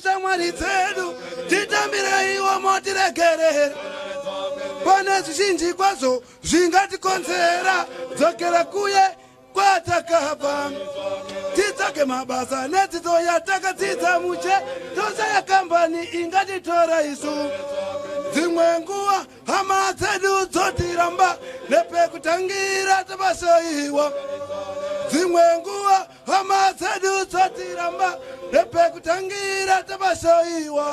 Shamwari dzedu titambire iwo motiregerera pane zvizhinji kwazvo zvingatikonzera dzokera kuye kwatakabva titsvake mabasa nedzidzo yatakadzidza muche toshaya kambani ingatitora isu dzimwe nguva hama dzedu dzotiramba nepekutangira tabashoiwa dzimwe nguva hama dzedu dzotiramba nepekutangira tabashoiwa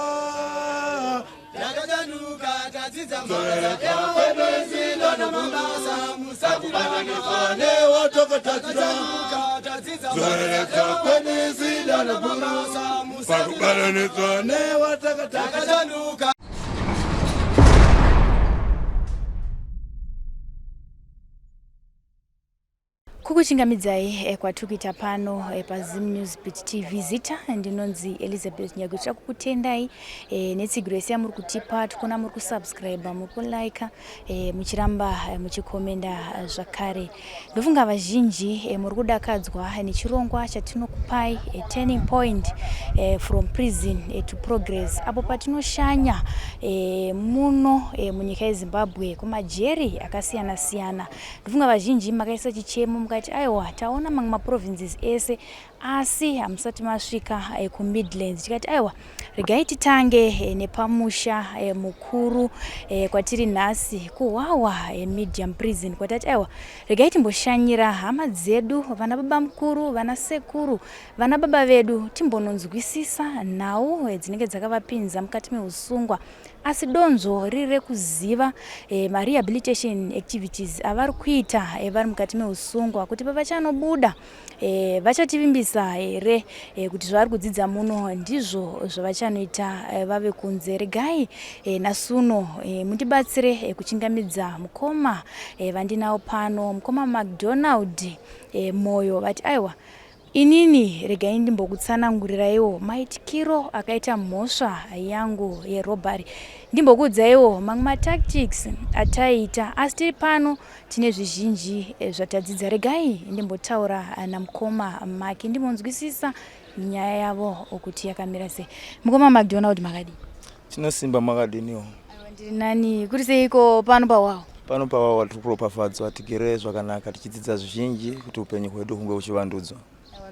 Yakajanuka tadzidza mabasa ewakwebezilo namabasa musatibanifane watokotadzira tadzidza zoreka kwenizilo namabasa musakubanifane watokotadzira. Kukuchingamidzai kwatukuita pano paZim News Beat TV Zita ndinonzi Elizabeth Nyagutra kukutendai netsigiro yese muri kutipa tikona muri kusubscribe muri kulike muchiramba muchikomenda zvakare ndofunga vazhinji muri kudakadzwa nechirongwa chatinokupai turning point from prison to progress apo patinoshanya muno munyika yeZimbabwe kumajeri akasiyana siyana ndofunga vazhinji makaisa chichemo mukati aiwa taona mamwe maprovinces ese asi hamusati masvika kuMidlands tikati aiwa regai titange nepamusha mukuru kwatiri nhasi kuHwawa medium prison kwatati aiwa regai timboshanyira hama dzedu vana baba mukuru vana sekuru vana baba vedu timbononzwisisa nhau dzinenge dzakavapinza mukati meusungwa asi donzo riri kuziva rehabilitation activities avari kuita vari mukati meusungwa kuti pavachanobuda vachativimbisa here kuti zvavari kudzidza muno ndizvo zvavachanoita vave kunze regai nasuno mundibatsire kuchingamidza mukoma vandinawo pano mukoma McDonald moyo vati aiwa inini regai ndimbokutsanangurirawo maitikiro akaita mhosva yangu yerobhari ndimbokuudzaiwo mamwe matactics ataita asi tiri pano tine zvizhinji zvatadzidza regai ndimbotaura namukoma Maki ndimonzwisisa nyaya yavo kuti yakamira sei. Mukoma McDonald makadi tinosimba makadiniwo ndiri nani kuri seiko pano paHwawa pano paHwawa tiri kuropafadzwa tigere zvakanaka tichidzidza zvizhinji kuti upenyu hwedu hunge huchivandudzwa.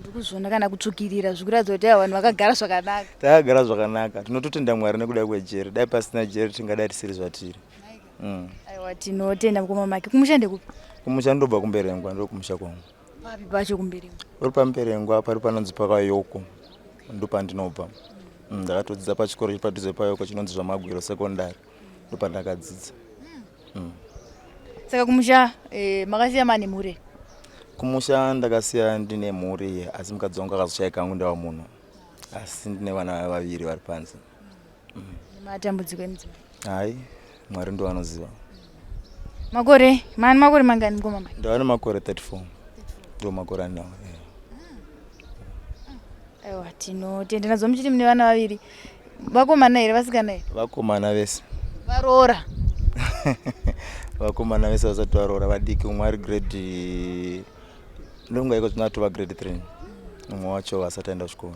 Ndikuzviona kana kutsvukirira zvikuratidza kuti vanhu vakagara zvakanaka. Takagara zvakanaka tinototenda Mwari nekuda kwejeri dai pasina jeri tingadai tisiri zvatiri. Aiwa tinotenda mukoma Maki kumushande kupi? Kumusha ndobva kuMberengwa ndo kumusha kwangu. Papi pacho kuMberengwa? Uri paMberengwa pari panonzi paKayoko ndo pandinobva. Ndakatodzidza pachikoro chipadhuze paYoko chinonzi zvaMagwiro secondary ndo pandakadzidza. Saka kumusha makasiya mane mure? Kumusha ndakasiya ndine mhuri asi mukadzi wangu akazoshaya kangu ndava muno asi ndine vana vaviri vari panze. Matambudziko emudzimba? Hai Mwari ndo anoziva. Makore mangani mukoma Maki? Ndava nemakore 34 ndo makore andinawo. Aiwa tinotenda nazvo muchiti mune vana vaviri vakomana here vasikana here? Vakomana vese. Varoora? Vakomana vese vasati varoora vadiki umwe ari grade ndongaiko zvinatova grade 3 umwe wacho asati aenda kuchikoro.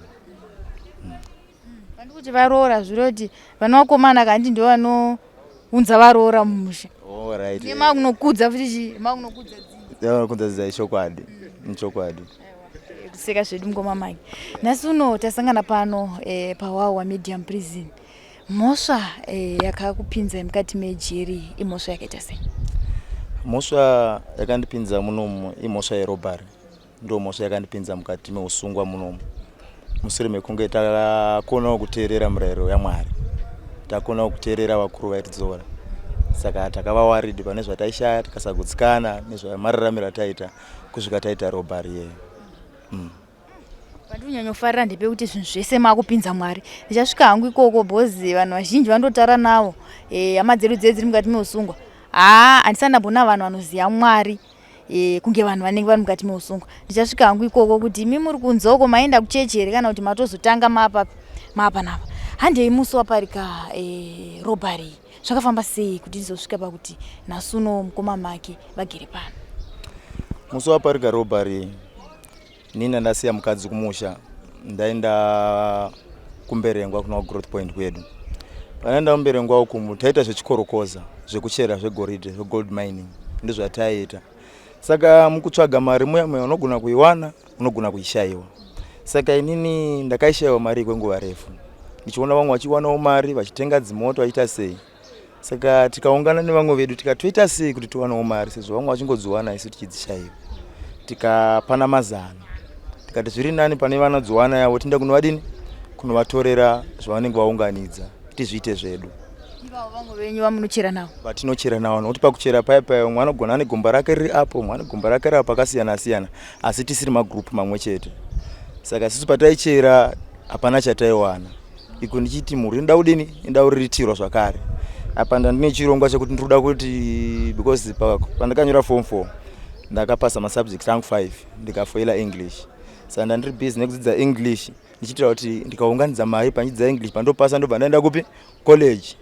Pandikuti varoora zviro kuti vana vakomana kandi ndo vanounza varoora mumusha. Alright. Nemakunokudza futi makunokudza kudza chokwadi nichokwadi. Kuseka zvedu mukoma Maki nhasi uno tasangana pano paHwawa medium prison mhosva yakakupinza mukati mejeri imhosva yakaita sei? Mhosva yakandipinza munomu imhosva yerobhari ndo mhosva yakandipinza mukati meusungwa munomu mushure mekunge takonawo kuteerera murayiro yaMwari takonawo kuteerera vakuru vaitidzora saka takava waridi pane zvataishaya tikasagutsikana nezvamararamiro ataita kusvika taita robhari yeyo. Pandinyanyofarira ndepekuti zvinhu zvese makupinza Mwari ndichasvika hangu ikoko bhozi vanhu vazhinji vandotaura navo hama dzedu dziri mukati meusungwa handisandambona vanhu vanoziva Mwari kunge vanhu vanenge vari mukati meusungwa ndichasvika hangu ikoko kuti imi muri kunze uko maenda kuchechi here kana kuti matozotanga maapa napa handei musi waparika robhari zvakafamba sei kuti ndizosvika pakuti nasuno mukoma Maki vagere pano? Musi waparika robhari nini ndasiya mukadzi kumusha ndaenda kumberengwa kuna growth point kwedu. Panaenda kumberengwa uku taita zvechikorokoza zvekuchera zvegoridhe zvegold mining ndizvo zvataita. Saka mukutsvaga mari muya unogona kuiwana unogona kuishaiwa. Saka inini ndakaishaiwa mari kwenguva refu. Ndichiona vamwe vachiwanawo mari vachitenga dzimoto vachiita sei. Saka tikaungana nevamwe vedu tikatoita sei kuti tiwanewo mari sezvo vamwe vachingodziwana isu tichidzishaiwa. Tikapana mazano. Tikati zviri nani pane vanodziwana yavo tinda kunovadini kunovatorera zvavanenge vaunganidza tizviite zvedu. Ivavo vamwe venyu vamunochera navo? Vatinochera navo nokuti pakuchera paya mwana gona ane gomba rake riri apo mwana gomba rake riri pakasiyana siyana asi tisiri magroup mamwe chete. Saka sisi pataichera hapana chataiwana. Iko ndichiti muri nda udini inda uritirwa zvakare. Apa ndine chirongwa chekuti ndinoda kuti because pandakanyora form 4 ndakapasa ma subjects angu 5 ndikafoila English. Saka ndandiri busy nekudzidza English ndichitira kuti ndikaunganidza mari panyidzidza English pandopasa ndobva ndaenda kupi college.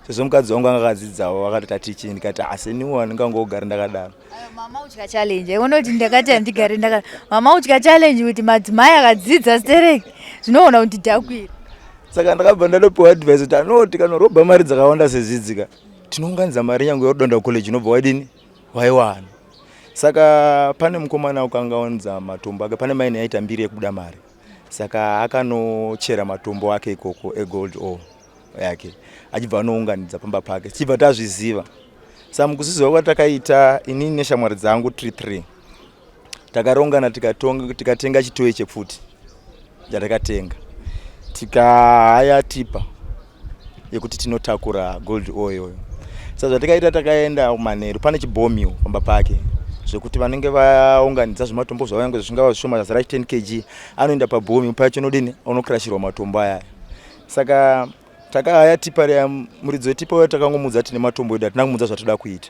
Sezvo mukadzi wangu angadzidzawo akati tichi ndikati aseniwa ndingangogara ndakadaro. Mama utya challenge. Unoti ndakati ndigare ndakadaro. Mama utya challenge kuti madzimai akadzidza stereki zvinoona kuti ndakwira. Saka ndakabva ndadopiwa advice kuti anoti kana roba mari dzakawanda sezidzika tinounganidza mari yangu yodonda college inobva wadini waiwana. Saka pane mukomana ukangaunza matombo ake pane maini yaita mbiri yekubuda mari. Saka akanochera matombo ake ikoko egold ore yake achibva anounganidza pamba pake tichibva tazviziva. Saka mukuziziva kwatakaita inini neshamwari dzangu 3 takarongana tikatenga chitoyi chepfuti chatakatenga tikahaya tipa yekuti tinotakura gold ore iyoyo. Saka zvatakaita takaenda kumanheru pane chibhomiwo pamba pake zvekuti vanenge vaunganidza zvimatombo zvavo zvingava zvishoma zvazara 10 kg anoenda pabhomiwo pacho nodini unokrashirwa matombo aya. Saka takahaya tipa reya muridzo wetipa uyo takangomudza tine matombo edu atina kumudza zvatoda kuita.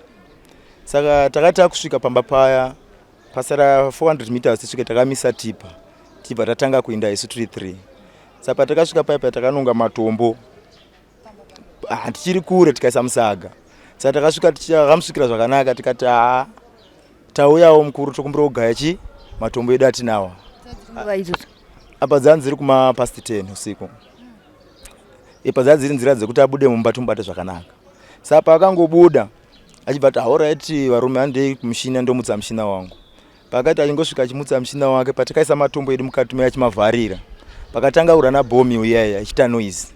Saka takati kusvika pamba paya pasara 400 meters tisvike takamisa tipa tatanga kuenda isu 3. Saka patakasvika paya takanonga matombo tichiri kure tikaisa musaga. Saka takasvika tikamusvikira zvakanaka tikati tauyawo mukuru tokumbirogaya matombo edu atinawa. Apa dzanziri kuma past 10 usiku. Ipa dzadziri nzira dzekuti abude mumba tumbate zvakanaka. Saka pakangobuda achibva ati alright varume handei kumushina ndomutsa mushina wangu. Pakati achingosvika achimutsa mushina wake patakaisa matombo edu mukati meya achimavharira. Pakatanga urana bhomi uyaya ichita noise.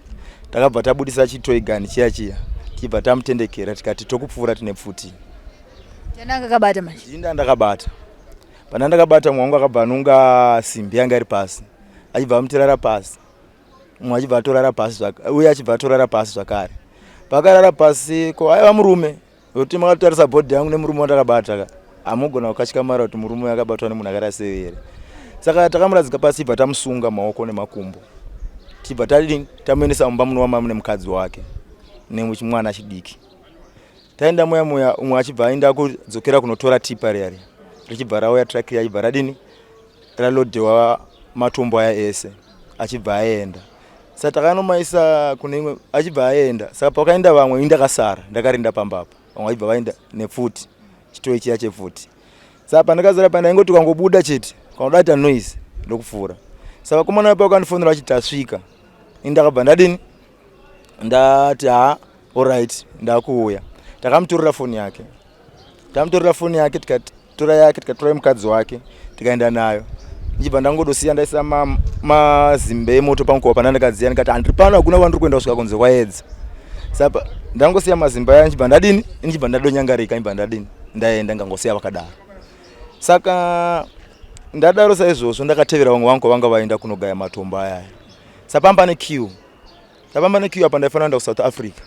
Takabva tabudisa chitoyi gani chiya tibva tamutendekera tikati tokupfuura tine pfuti. Jana kakabata manje. Inda ndakabata. Pana ndakabata mwangu akabva anonga simbi yanga iri pasi. Achibva amutirara pasi. Mumwe achibva atorara pasi uye achibva atorara pasi zvakare. Pakarara pasi ko aiva murume. Kuti makatarisa bhodhi yangu nemurume wandakabata amugona kukatyamarara kuti murume akabatwa nemunhu akada sei here. Saka takamuradzika pasi tibva tamusunga maoko nemakumbo. Tibva tamuendesa mumba munowa mama nemukadzi wake nemwana chidiki. Taenda muya umwe achibva aenda kudzokera kunotora tipa reya richibva rauya truck achibva radini ralodhewa matombo aya ese achibva aenda. Saka takanomaisa kune imwe achibva aenda. Saka pakaenda vamwe indakasara ndakarinda pambapa vamwe achibva vaenda nepfuti chitoyi chiya chepfuti. Saka pandakazara panda ingoti ukangobuda chete kanoda kuita noise ndokupfuura. Saka komana pa ukandifonera achiti asvika indakabva ndadini ndati alright ndakuuya. Takamutorera foni yake. Tamutorera foni yake tikatora mukadzi wake tikaenda nayo. Ndichibva ndangodosiya ndaisa mazimbe emoto panguva pandandakadziya ndikati handiri pano hakuna kwandiri kuenda kusvika kunze kwaedza. Saka ndangosiya mazimba aya ndichibva ndadini ndichibva ndadonyangarika ndibva ndadini ndaenda ngangosiya vakadaro. Saka ndadaro saizvozvo ndakatevera vamwe vangu vanga vaenda kunogaya matombo aya. Sapamba ne queue. Sapamba ne queue apa ndaifanira kuenda kuSouth Africa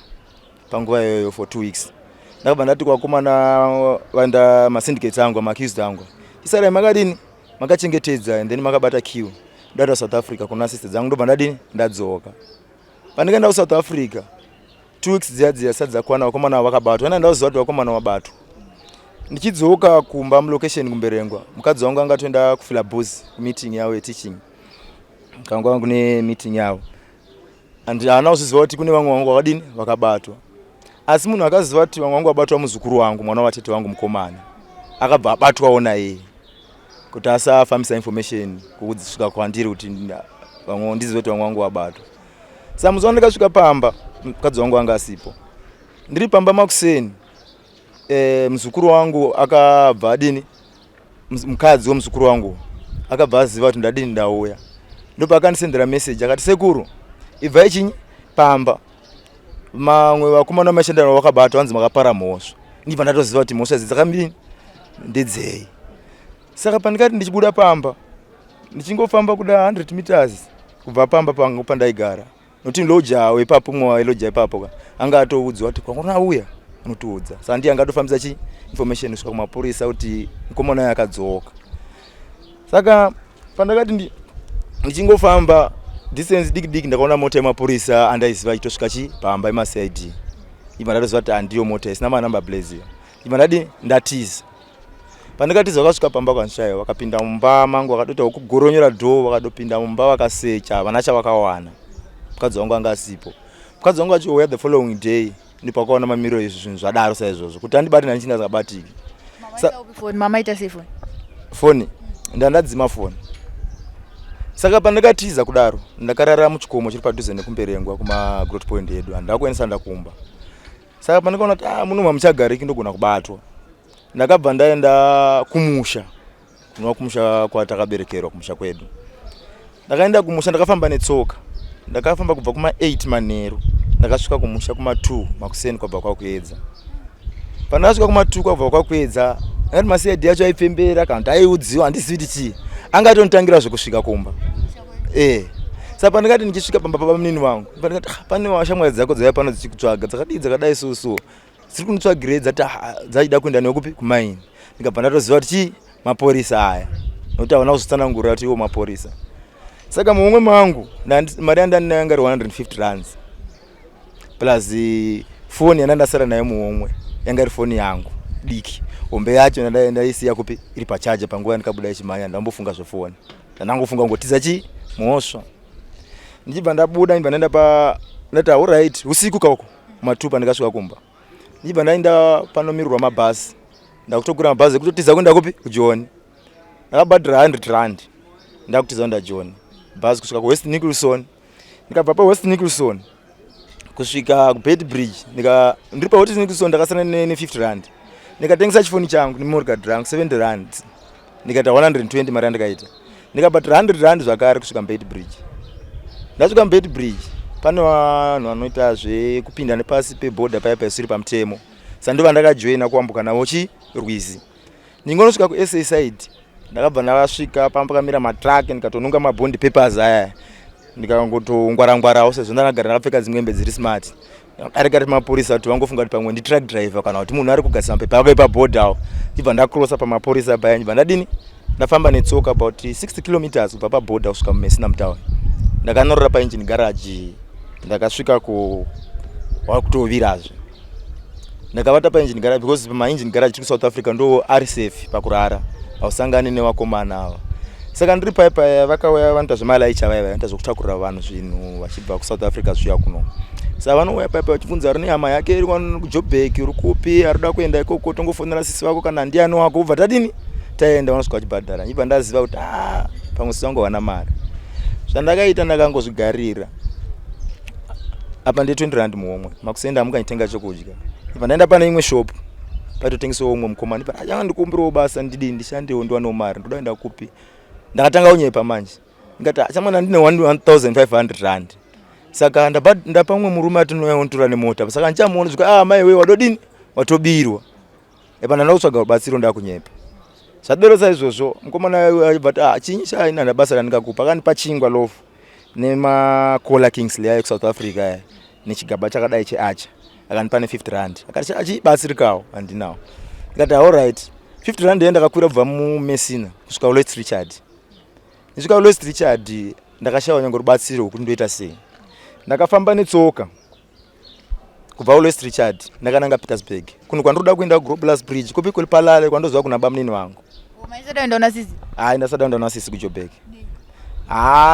panguva iyoyo for 2 weeks. Ndakabva ndati kwakomana vanda masyndicates angu makids angu. Isarai makadini makachengetedza and then makabata queue. Ndada South Africa kuna sister dzangu ndobva ndadini ndadzoka. Pandikaenda kuSouth Africa 2 weeks dziya sadza kwana vakomana vakabatwa. Ndaziva kuti vakomana vabatwa. Ndichidzoka kumba location kumberengwa. Mukadzi wangu angatoenda kufila bus meeting yawo ye teaching. Kangwa kune meeting yawo. And ana uziziva kuti kune vamwe vangu vakadini vakabatwa. Asi munhu akaziva kuti vamwe vangu vabatwa muzukuru wangu mwana watete wangu mukomana. Akabva abatwawo naye. Kuti asafambisa information kusvika kwandiri kuti vamwe ndizive kuti vamwe vangu vabatwa. Saka muzoona ndakasvika pamba mukadzi wangu anga asipo. Ndiri pamba makuseni muzukuru wangu akabva adini, mukadzi womuzukuru wangu akabva aziva kuti ndadini ndauya. Ndopa akandisendera message akati sekuru ibvai chinyi pamba. Mamwe vakomana mashandano vakabata vanzi makapara mhosva. Ndibva ndatoziva kuti mhosva idzi dzakamira ndedzei. Saka pandikati ndichibuda pamba ndichingofamba kuda 100 meters kubva pamba pangu pandaigara. Noti loja wepapo mwa loja ipapo anga atoudzwa kuti kwakona uya unotiudza. Saka ndiye anga atofambisa chi information kusvika kumapurisa kuti mukomana yakadzoka. Saka pandakati ndichingofamba distance diki ndakaona mota yemapurisa andaiziva itosvika chi pamba emaCID. Ibva ndatoziva kuti andiyo mota isina manamba blaze. Ibva ndati ndatiza. Pandakatiza vakasvika pamba kwanshayo vakapinda mumba mangu vakatoita kugoronyera door vakadopinda mumba vakasecha vana chavakawana. Mukadzi wangu anga asipo. Mukadzi wangu achiuya the following day ndipakaona mamiro izvi zvinhu zvadaro saizvozvo kuti andibati ndichinda zakabatiki. Mama ita sefoni. Foni ndandadzima foni. Saka pandakatiza kudaro ndakarara muchikomo chiri padhuze nekumberengwa kuma Growth Point yedu andakuendesa ndakumba. Saka pandakaona kuti munhu muchagariki ndogona kubatwa. Ndakabva ndaenda kumusha. Kunwa kumusha kwatakaberekerwa kumusha kwedu. Ndakaenda kumusha ndakafamba netsoka. Ndakafamba kubva kuma 8 manheru. Ndakasvika kumusha kuma 2 makuseni kwabva kwakuedza. Pandasvika kuma 2 kwabva kwakuedza, ngati maCID yacho aipembera kana kuti aiudziwa handizivi chii. Angatontangira zvekusvika kumba. Saka pandakati ndichisvika pamba pamunini wangu. Pandakati pane washamwari dzako dzaiya pano dzichikutsvaga dzakadii dzakadai susu. Dziri kunitsvagira dzachida kuenda nekupi kumaini. Ndikabva ndatoziva kuti chii mapurisa aya. Nokuti havana kuzotsanangurira kuti iwo mapurisa. Saka mumwe mangu mari yandanga iri 150 rands. Plus foni yandasara nayo muomwe yanga iri foni yangu diki. Hombe yacho ndaisiya kupi iri pachaja panguva ndikabuda chimanya ndambofunga zvefoni. Ndangofunga ngotiza chi mhosva. Ndichibva ndabuda ndibva ndaenda ndati alright usiku kauko matupa ndikasvika kumba. Ndibva ndaenda panomirirwa mabhasi. Ndakutogura mabhasi ekutotiza kuenda kupi kuJoni. Ndakabhadhira 100 rand. Ndakutiza kuenda Joni. Bhasi kusvika kuWest Nicholson. Ndikabva paWest Nicholson kusvika kuBed Bridge. Ndiri paWest Nicholson ndakasana ne50 rand. Ndikatengesa chifoni changu nememory card rangu 70 rand. Ndikaita 120 mari yandikaita. Ndikabhadhira 100 rand zvakare kusvika kuBed Bridge. Ndasvika kuBed Bridge pane vanhu vanoita zvekupinda nepasi pebhodha paya pasiri pamutemo. Saka ndova ndakajoina kuambuka navo Rwizi. Ndingonosvika kuSA side. Ndakabva ndasvika pakamira matraki ndikatonunga mabondi papers aya. Ndikangotongwarangwarawo sezvo ndakagara ndakapfeka dzimwembe dziri smart. Arikati mapurisa kuti vangofunga kuti pamwe ndi truck driver kana kuti munhu ari kugasira mapepa ake pabhodha. Ndibva ndakrosa pamapurisa paya ndibva ndadini ndafamba netsoka about 60 kilometers kubva pabhodha kusvika muMessina Town. Ndakanorora paengine garage ndakasvika wakutovirazve. Ndakavata paengine garage because pamaengine garage ku South Africa ndo ari safe pakurara. Ausangani nevakomana ava. Saka ndiri paya vakauya vanoita zvemalaicha vaya vanoita zvokutakurira vanhu zvinhu vachibva kuSouth Africa zviya kuno. Saka vanouya paya vachibvunza rini hama yake iri kuJoburg iri kupi arida kuenda ikoko tongofonera sisi vako kana ndiani wako ubva tadini taenda vanosvika vachibhadhara. Ndibva ndaziva kuti pamwe sisi vangu wana mari. Zvandakaita ndakangozvigarira. Apa ndi 20 rand muomwe. Makusenda mukanyitenga chokudya. Ndibva ndaenda pane imwe shop. Patotengesawo umwe mukomana. Ndibva ndikumbirawo basa ndidini ndishandewo ndiwanewo mari. Ndoda kuenda kupi. Ndakatanga unyepa manje. Ndikati achamwana ndine 1500 rand. Saka ndapa umwe murume atinouya ontora nemota. Saka ndichamuona zvika mai wewe wadodini watobirwa. Epana ndautsvaga rubatsiro ndakunyepa. Zvadero saizvozvo mukomana achibva chinyi chaina nabasa randikakupa akanipa chingwa lofu nemakola Kingsley ayo kuSouth Africa nechigaba chakadai cheacha. Akanipa ne50 rand. Akati achibatsirikawo handinawo. Ndikati alright 50 rand ndakakwira kubva muMessina kusvika kuLwest Richard. Ndisvika kuLwest Richard ndakashaya nyango rubatsiro kuti ndoita sei. Ndakafamba netsoka kubva kuLwest Richard ndakananga Petersburg. Kuno kwandoda kuenda kuGroblas Bridge kupi kuli palale kwandozwa kuna bamnini wangu. Maisada ndaona sisi? Ndasada ndaona sisi kuJoburg.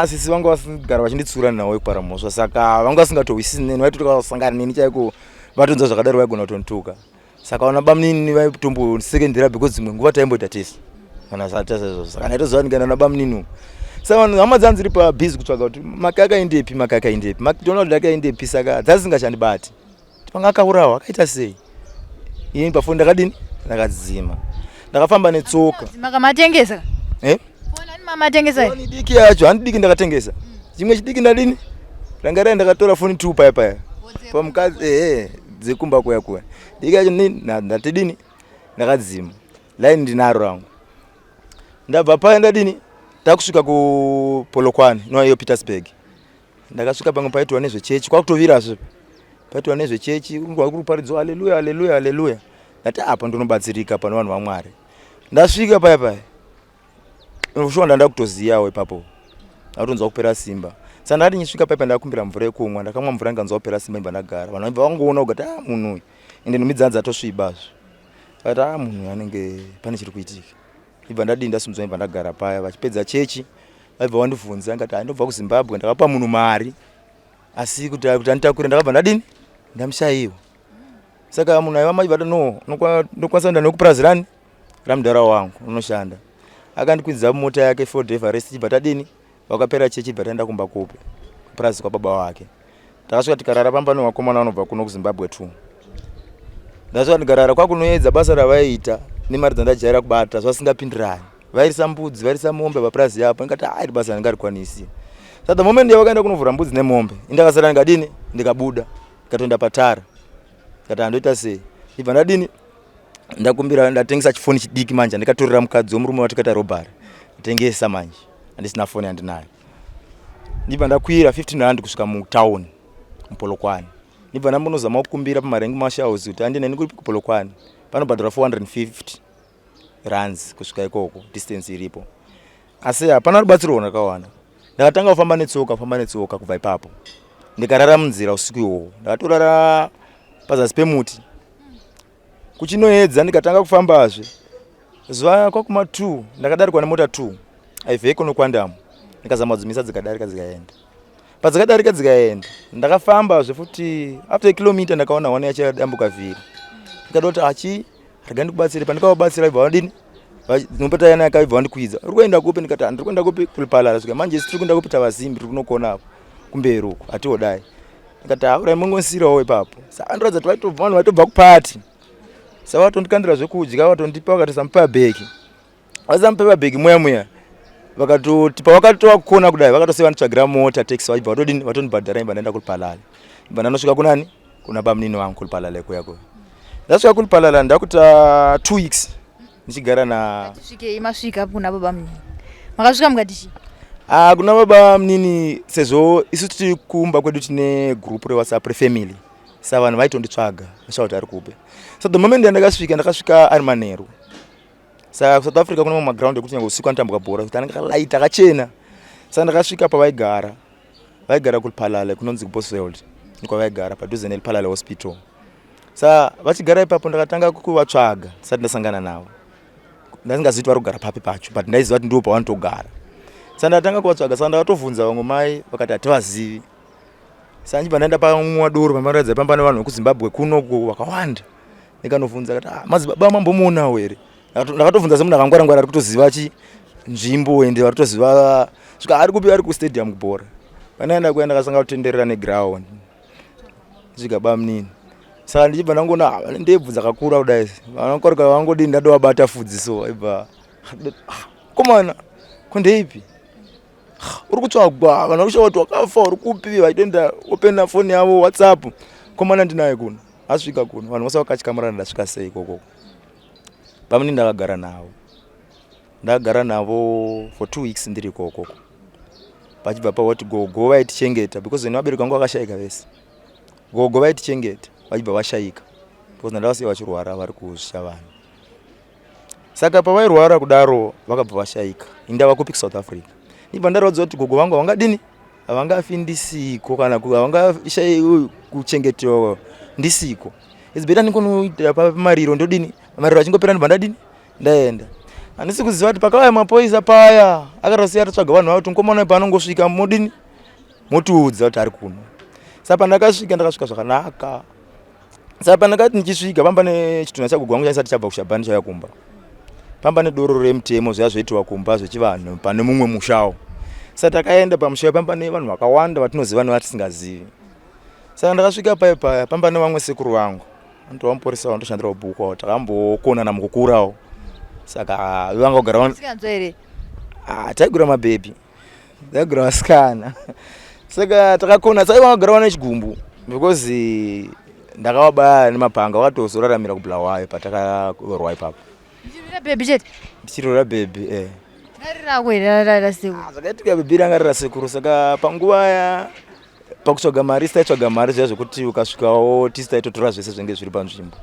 Sisi vangu vasigara vachinditsura nawo ikupara mhosva saka vangu vasingatowisisi neni vaiti tukasangana neni chaiko vatonza zvakadaro vaigona kutontuka. Saka wana bamnini vaitombo sekendera because dzimwe nguva taimboita tesi. Kana sata sezvo saka ndaitoziva ndikaenda nabamnini. Saka hama dzanzi ripa busy kutsvaga kuti makaka indepi McDonald akaindepi saka dzasingachandibati. Panga akaurawa akaita sei? Ini pafoni ndakadini? Ndakadzima. Ndakafamba netsoka. Makamatengesa? Fona ni mama tengesa? Foni diki yacho, handidiki ndakatengesa. Chimwe chidiki ndadini? Rangara ndakatora foni 2 paya. Pamukadzi dzikumba kuya. Diki yacho nini? Ndatidini? Ndakadzima. Line ndinaro rangu. Ndabva paya ndadini? Takusvika ku Polokwane, no Petersburg. Ndakasvika pamwe paitwa nezvechechi, kwakutovirazve. Paitwa nezvechechi, kuri paridzo haleluya. Ndati apa ndonobatsirika pano vanhu vaMwari. Ndasvika paya. Unoshonda ndakutoziyawo ipapo. Ndakutonzwa kupera simba. Saka ndati ndisvika paya ndakumbira mvura yekumwa, ndakamwa mvura nganzwa kupera simba imba ndagara. Vanhu vangoona kuti munhu uyu ende nomidzanza atosvibazve. Ati munhu anenge pane chiri kuitika. Ibva ndadini ndasimudzwa imba ndagara paya vachipedza chechi. Vaibva vandibvunza ngati ndobva kuZimbabwe ndakapa munhu mari. Asi kuti anitakure ndakabva ndadini? Ndamushayiwa. Saka munhu aiva maibva no ndokwanisa kuenda nekuprazirani ramudhara wangu unoshanda. Akandikwidza mota yake Ford Everest ibva tadini? Wakapera chechi ibva taenda kumba kupe. Prazi kwa baba wake. Takasvika tikarara pambano vakomana vanobva kuno kuZimbabwe 2. Ndasvika ndikarara kwakunoedza basa ravaiita nemari dzandajaira kubata zvasingapindirani. Vairisa mbudzi, vairisa mombe paprazi yapo. Ndikati iri basa ndingarikwanisi. Saka the moment yavakaenda kunovhura mbudzi nemombe, indakasara ndikadini? Ndikabuda. Ndikatoenda patara. Ndikati andoita sei? Ibva ndadini? Ndakumbira ndatengesa chifoni chidiki manje ndikatorera mukadzi womurume watikata robari. Nditengesa manje. Handisina foni handinayo. Ndibva ndakwira 15 rand kusvika mutown muPolokwane. Ndibva ndambonozama kukumbira pamarengi mashauzi kuti andineni kuri kuPolokwane. Panobhadhara 450 rands kusvika ikoko distance iripo. Asi hapana rubatsiro ndakawana. Ndakatanga kufamba netsoka kubva ipapo. Ndikarara munzira usiku ihwohwo. Ndakatorara pazasi pemuti. Kuchinoedza ndikatanga kufambazve. Zuva kwakuma 2 ndakadarikwa nemota 2. Aivheko nokwandamo. Ndikazama kudzimisa dzikadarika dzikaenda. Padzakadarika dzikaenda ndakafambazve futi after kilomita ndakaona hwana yacho yadambuka vhiri. Ndikati rega ndikubatsire pandikabatsira ibva wadini? Ndinopeta yana yakaibva wandikwidza. Uri kuenda kupi? Ndikati ndiri kuenda kupi kuPalala. Svika manje tiri kuenda kupi Tavazimbi tiri kunokona apo. Kumberi uko atiodai. Ndikati urai mungonsirawo ipapo. Saka ndoradza kuti vanhu vaitobva kupati. Saka vatondikandira zvekudya vatondipa vakatosamupa bheki. Vasamupa bheki muya. Vakatoti pavakatoa kukona kudai vakatoseva vandotsvagira mota taxi vaibva vatodini? Vatondibhadhara imba ndaenda kuPalala. Imba ndanosvika kunani? Kuna bamunini wangu kuPalala ikuyako. Ndasvika kuPalala ndakuta 2 weeks. Ndichigara na Svike masvika hapo kuna baba munini. Makasvika mukatichi? Kuna baba munini sezvo isu tiri kumba kwedu tine group reWhatsApp refamily. Saka vanhu vaitonditsvaga vashauri ari kupe. So the moment ndakasvika ari manheru. Saka South Africa kuna maground ekuti nyangwe usiku anotambuka bhora kuti anenge light akachena. Saka ndakasvika pavaigara. Vaigara kuPalala kunonzi Bosveld. Ndiko vaigara padhuze nePalala hospital. Saka vachigara ipapo ndakatanga kuvatsvaga sati ndasangana navo. Ndasingazivi kuti vari kugara papi pacho but ndaiziva kuti ndipo pavanotogara. Saka ndatanga kuvatsvaga saka ndakatovhunza vamwe mai vakati hativazivi. Saka ndibva ndaenda pamwe doro pamaratidza pamba nevanhu vekuZimbabwe kuno vakawanda. Ndikanovhunza kuti madzibaba mambomuonawo here? Ndakatovhunza semunhu akangwara ari kutoziva nzvimbo ende vari kutoziva svika ari kupi ari kustadium kubhora. Panaenda kuya ndakasanga kutenderera neground. Svika bamunini. Saka ndichibva ndangoona ndebvu dzakakura kudai. Vanakoreka vangodini ndadovabata fudziso. Ibva komana kondeipi? Uri kutsvagwa vanhu vakushaura kuti wakafa uri kupi vaitoenda opena foni yavo WhatsApp. Komana ndinaye kuno. Asvika kuno vanhu vose vakatyamarana ndasvika sei ikoko. Bamunini ndakagara navo. Ndakagara navo for 2 weeks ndiri ikoko. Pachibva pawati gogo vaitichengeta because vabereki vangu vakashayika vese. Gogo vaitichengeta vachibva vashayika. Because ndavasiya vachirwara vari kuzvisha vanhu. Saka pavairwara kudaro vakabva vashayika. Indava kupi kuSouth Africa. Ibva ndarodza kuti gogo vangu havangadini? Havangafi ndisiko kana havangashayi kuchengetewa ndisiko. It's better ndikonoita pamariro ndodini? Mariro achingopera ndibva ndadini? Ndaenda. Handisi kuziva kuti pakauya mapoisa paya akatosiya totsvaga vanhu vavo kuti mukomana paanongosvika modini? Motiudza kuti ari kuno. Saka pandakasvika ndakasvika zvakanaka. Saka pandakati ndichisvika pamba nechitunha chagogo vangu chaisati chabva kuShabhani chauya kumba. Pamba nedoro remutemo zvaiya zvoitwa kumba zvechivanhu pane mumwe mushawo. Saka takaenda pamusha pamba nevanhu vakawanda vatinoziva nevatisingazivi. Saka ndakasvika paya pamba nevamwe sekuru vangu. Ndo muporesa wandoshandira ubhuku takambokonana mukukurawo. Saka vanga kugara Sikanzo ere. Taigura mabhebi. Taigura vasikana. Saka takakona sai vanga kugara nechigumbu because ndakavabaya nemapanga vakatozoraramira kubulawayo patakarohwa ipapo. Ndichirira baby chete. Ndichirira baby Narira kwera sekuru. Zvakaitika baby ranga rira sekuru saka panguva ya pakutsvaga mari taitsvaga mari zviya zvokuti ukasvikawo tisi taitotora zvese zvenge zviri panzvimbo.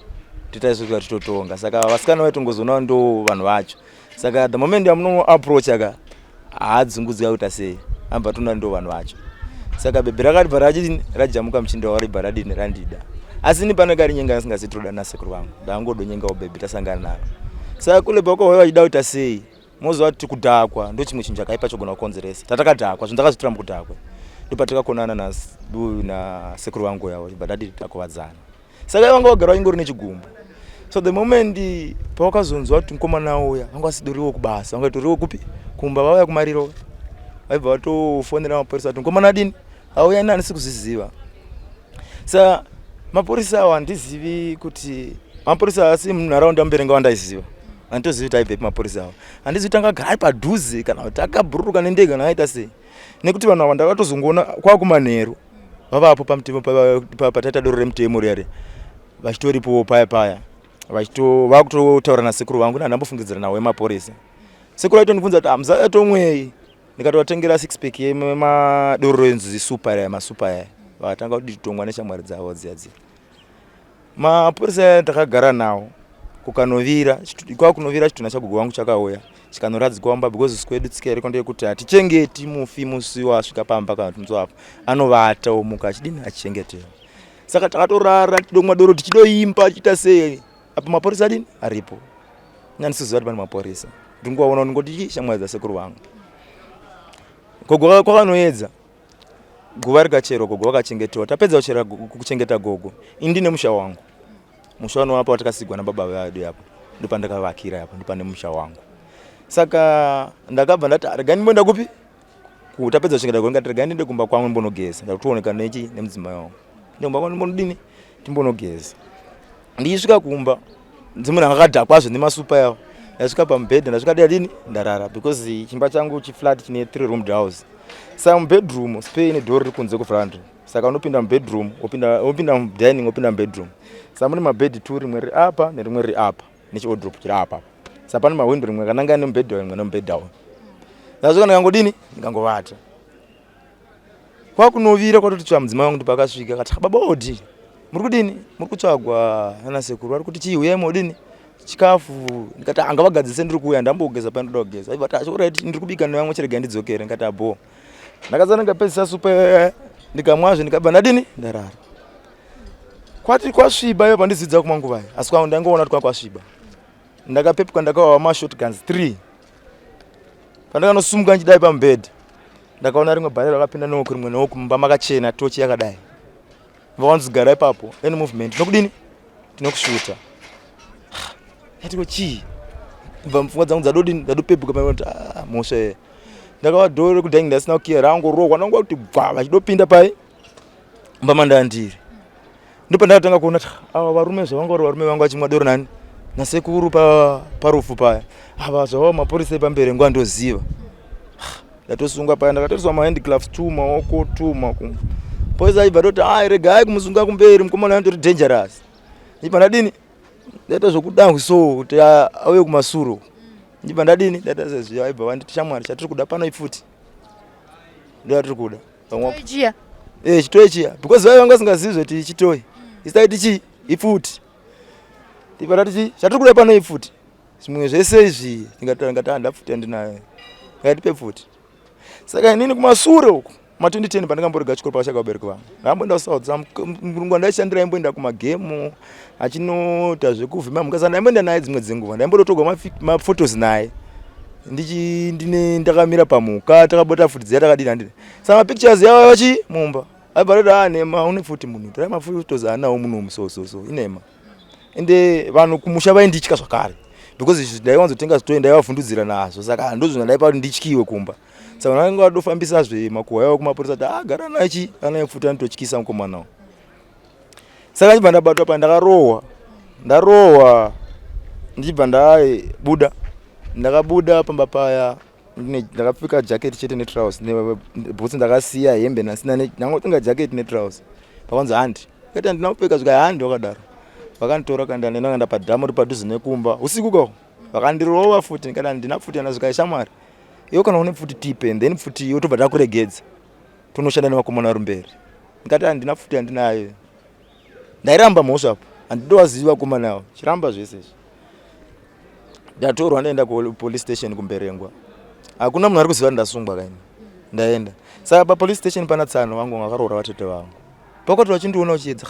Titaisvika titotonga saka vasikana vaitongozonawo ndo vanhu vacho. Saka the moment yamuno approach aka haadzungudzika kuti sei amba tona ndo vanhu vacho. Saka baby rakati rajamuka muchinda wari baradini randida. Asi ni pane kari nyenga asingazitoda na sekuru vangu. Ndangodonyengawo baby tasangana nayo. Saka kule bako wewe wachida kuti sei mozwa kuti kudhakwa ndo chimwe chinhu chakaipa chogona kukonzeresa. Tatakadhakwa zvindakazotora mukudhakwa. Ndopatakakonana na sekuru vangu yawo badadi takovadzana. Saka vanga vagara ingori nechigumbu. So the moment pawakazonzwa kuti mukomana uya vanga vasidoriwo kubasa vanga toriwo kupi kumba vauya kumariro vaibva vatofonera maporisa kuti mukomana adini auya nani sikuziziva. Saka maporisa awa handizivi kuti maporisa asi munharaunda muberenga wandaiziva. Handitozivi kuti aibvepi maporisa awa. Handizivi kuti angagara padhuze kana kuti akabhururuka nendege kana aita sei. Nekuti vanhu ava ndakatozongoona kwakumanheru vavapo pamutemo pataita doro remutemo riyari vachitoripo paya vakutotaura nasekuru vangu ndandambofungidzira nawo emaporisa. Sekuru aitondibvunza kuti hamuzatomwei ndikatovatengera 6 pack yemadoro enzi super ya masuper ya vakatanga kuti tongwa neshamwari dzavo dziya. Maporisa ndakagara nawo kukanovira kwakunovira chitunha chagogo vangu chakauya chikanoradzikwa amba because sikwedu tsika iri ndeyekuti hatichengeti mufi musi wasvika pamba kana kuti apo anovata omuka achidini achichengetewa. Saka takatorara tidomwa doro tichidoimba chiita sei apa maporisa adini aripo. Nyanisiziva kuti pane maporisa ndingowaona ndingoti shamwari dzasekuru vangu. Gogo kwakanoedza guva rikacherwa gogo vakachengetewa. Tapedza kuchera kuchengeta gogo indine musha wangu. Musha wanoapa watakasigwa nababa vedu apo ndopandakavakira apo ndipane musha wangu. Saka ndakabva ndati rega ndimboenda kupi kutapedza kuchengeta gogo ngati rega ndiende kumba kwangu ndimbonogeza ndakutooneka nechi nemudzimai wangu ndikumba kwangu ndimbonodini ndimbonogeza. Ndichisvika kumba dzimwe akadhakwazvo nemasupa yawo ndasvika pamubhedha ndasvika dini ndarara because chimba changu chiflat chine 3 room house. Saka mubedroom spain door riri kunze kufront. Saka unopinda mubedroom opinda mudining opinda mubedroom. Saka mune mabhedhi 2 rimwe riri apa nerimwe riri apa nechewardrobe chiri apa. Saka pane mawindo rimwe kananga nemubhedha rimwe nemubhedha uyu. Ndasvika ndikangodini ndikangovata. Kwakunovira kwatoti tsva mudzimai wangu ndipakasvika akati baba odi muri kudini muri kutsvagwa nana sekuru vari kuti chiuya modini chikafu ndikati anga vagadzise ndiri kuuya ndambogeza pandoda kugeza aibva ati alright ndiri kubika nevamwe chirega ndidzokere ndikati abo ndakazana ndikapedzisa supa ndikamwazve ndikabva ndadini ndarara. Kwati kwasviba ivo pandizidza kumanguva asi kwangu ndangoona kuti kwasviba. Ndakapepuka ndakawawa mashotguns 3 pandakanosumuka nchidai pamubhedha ndakaona rimwe bhari rakapinda neoko rimwe neoko mumba makachena tochi yakadai vawanzigara ipapo any movement nokudini tinokushuta. Yatiko chii kubva mupfungwa dzangu dzadopepuka panoti mosha ndakava dhoro kudai ndasina kukiya rangorohwa ndangwa kuti bva vachidopinda pai mumba mandandiri. Ndopandakatanga kuona ava varume zvavanga vari varume vangu vachimwa doro nani nasekuru parufu paya ava zvava maporisa epamberi nguva ndoziva. Ndatosunga paya ndakatoiswa mahandgloves 2 maoko 2 makumbo. Porisa aibva toti regai kumusunga kumberi mukomana ndoti dangerous. Ndibva ndadini ndaita zvokudangwi so kuti auye kumasuro. Ndibva ndadini ndaita sezviya aibva vanditi shamwari chatiri kuda pano ifuti. Ndatiri kuda. Chiya. Chitoyi chiya because vai vanga singazivi kuti chitoyi. Isaiti chi ifuti. Ndibva ndati chatiri kuda pano ifuti. Zvimwe zvese izvi ndingati ndafuta ndinayo. Ngatipe futi. Saka inini kumasure uko ma 2010 pandakamborega chikoro pachaka vabereki vangu ndamboenda kusaudza murungu ndaishandira imboenda kumagemu achinota zvekuvhima mukasa ndaimboenda naye dzimwe dzenguva ndaimbotogwa maphotos naye ndakamira pamuka takabota futi dziya takadini handini. Saka mapictures yavo vachi mumba aibva roti nema une futi munhu torai maphotos anawo munhu musososo inema ende vanhu kumusha vainditya zvakare because ndaiwanzotenga zvitoi ndaivavhundudzira nazvo saka ndozvino ndaipa kuti ndityiwe kumba. saka vanenge vadofambisa zvemakuhwa yavo kumapurisa kuti agara nachi anayefuta anototyisa mukomana nawo. Saka ndibva ndabatwa ndarohwa ndibva ndabuda ndakabuda pamba paya ndakapfeka jacket chete netrouse nebhutsi ndakasiya hembe nasina ndangotenga jacket netrouse pakanzi handi kati handina kupfeka zvika handi wakadaro vakanditora kandanenda padhamu ri padhuze nekumba usiku kawo vakandirova futi ndikati handina futi anazvika shamwari iwe kana une futi tipe then futi iyo tobva takuregedza tonoshanda nemakomana ari mberi ndikati handina futi handinayo ndairamba mhosva apo handidowaziva vakomana avo chiramba zvese izvi ndatorwa ndaenda kupolice station kumberengwa hakuna munhu ari kuziva ndasungwa kaini ndaenda saka papolice station pana Tsano vangu vakaroora vatete vangu pakati vachindiona uchiedza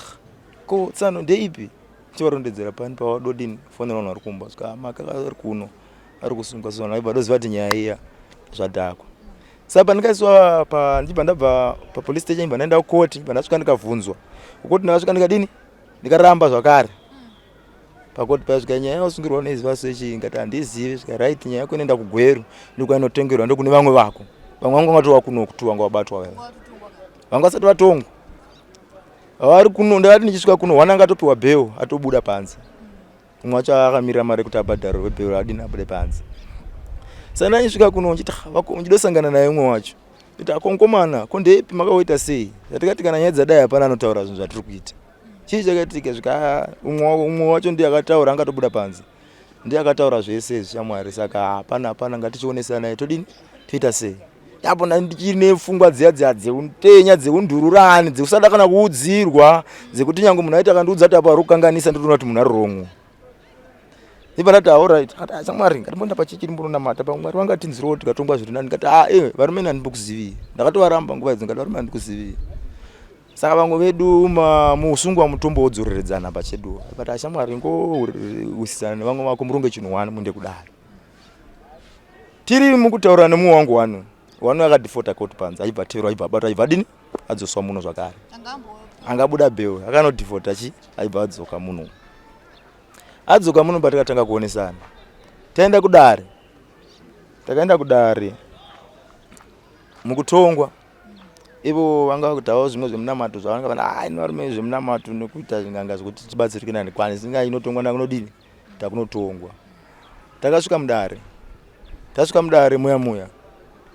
ko Tsano ndeipi chivarondedzera pani pawadodini fonera vanhu vari kumba saka maka ari kuno ari kusungwa sona vaibva doziva kuti nyaya iya zvadhakwa saka pandikaiswa ndibva ndabva papolice station ndibva ndaenda kukoti ndibva ndasvika ndikabvunzwa kukoti ndakasvika ndikadini ndikaramba zvakare pakoti paisvika nyaya yausungirwa neziva sechi ngati handizivi svika right nyaya yako inoenda kugweru ndikwainotengerwa ndokune vamwe vako vamwe vangu vangatova kuno kuti vanga vabatwa wewe vanga vasati vatongwa vari kuno ndakati ndichisvika kuno wana angatopiwa bheo atobuda panze umwe wacho akamirira mari kuti abhadharirwe bheo adini abude panze saka ndanyisvika kuno nchidosangana naye umwe wacho kuti akonkomana ko ndeipi makaoita sei yatikati kana nyaya dzadai hapana anotaura zvinhu zvatiri kuita chii chakaitika zvika umwe wacho ndiye akataura angatobuda panze ndiye akataura zvese izvi shamwari saka hapana ngatichionesana todini toita sei apo ndichiri nepfungwa dziya dzeutenya dzeundururani dzekusada kana kuudzirwa dzekuti nyange munhu aita akandiudza kuti apa ari kukanganisa ndinoona kuti munhu ari romwe ndibva ndati alright ati shamwari ngatimbonda pachichiri mbononamata pamwari vangatinzirawo kuti tikatongwa zviri nani ndikati varume handimbokuzivi ndakatovaramba nguva idzi ngati varume handikuzivi saka vamwe vedu muusungwa mutombo wodzoreredzana pachedu but ashamwari ngousisana nevamwe vako murunge chinhu wani munde kudai tiri mukutaura nemumwe wangu wanu akadhifota koti panze aibva tero aibva abatwa aibva dini adzoswa muno zvakare angabuda bheo akanodhifota aibva adzoka muno patikatanga kuonesana takaenda kudare mukutongwa ivo vanga kutawo zvimwe zvemunamato zvavanga vana inovarume zvemunamato nekuita zvinganga zvokuti tibatsirike nanikwani singa inotongwa nakunodini takunotongwa takasvika mudare muya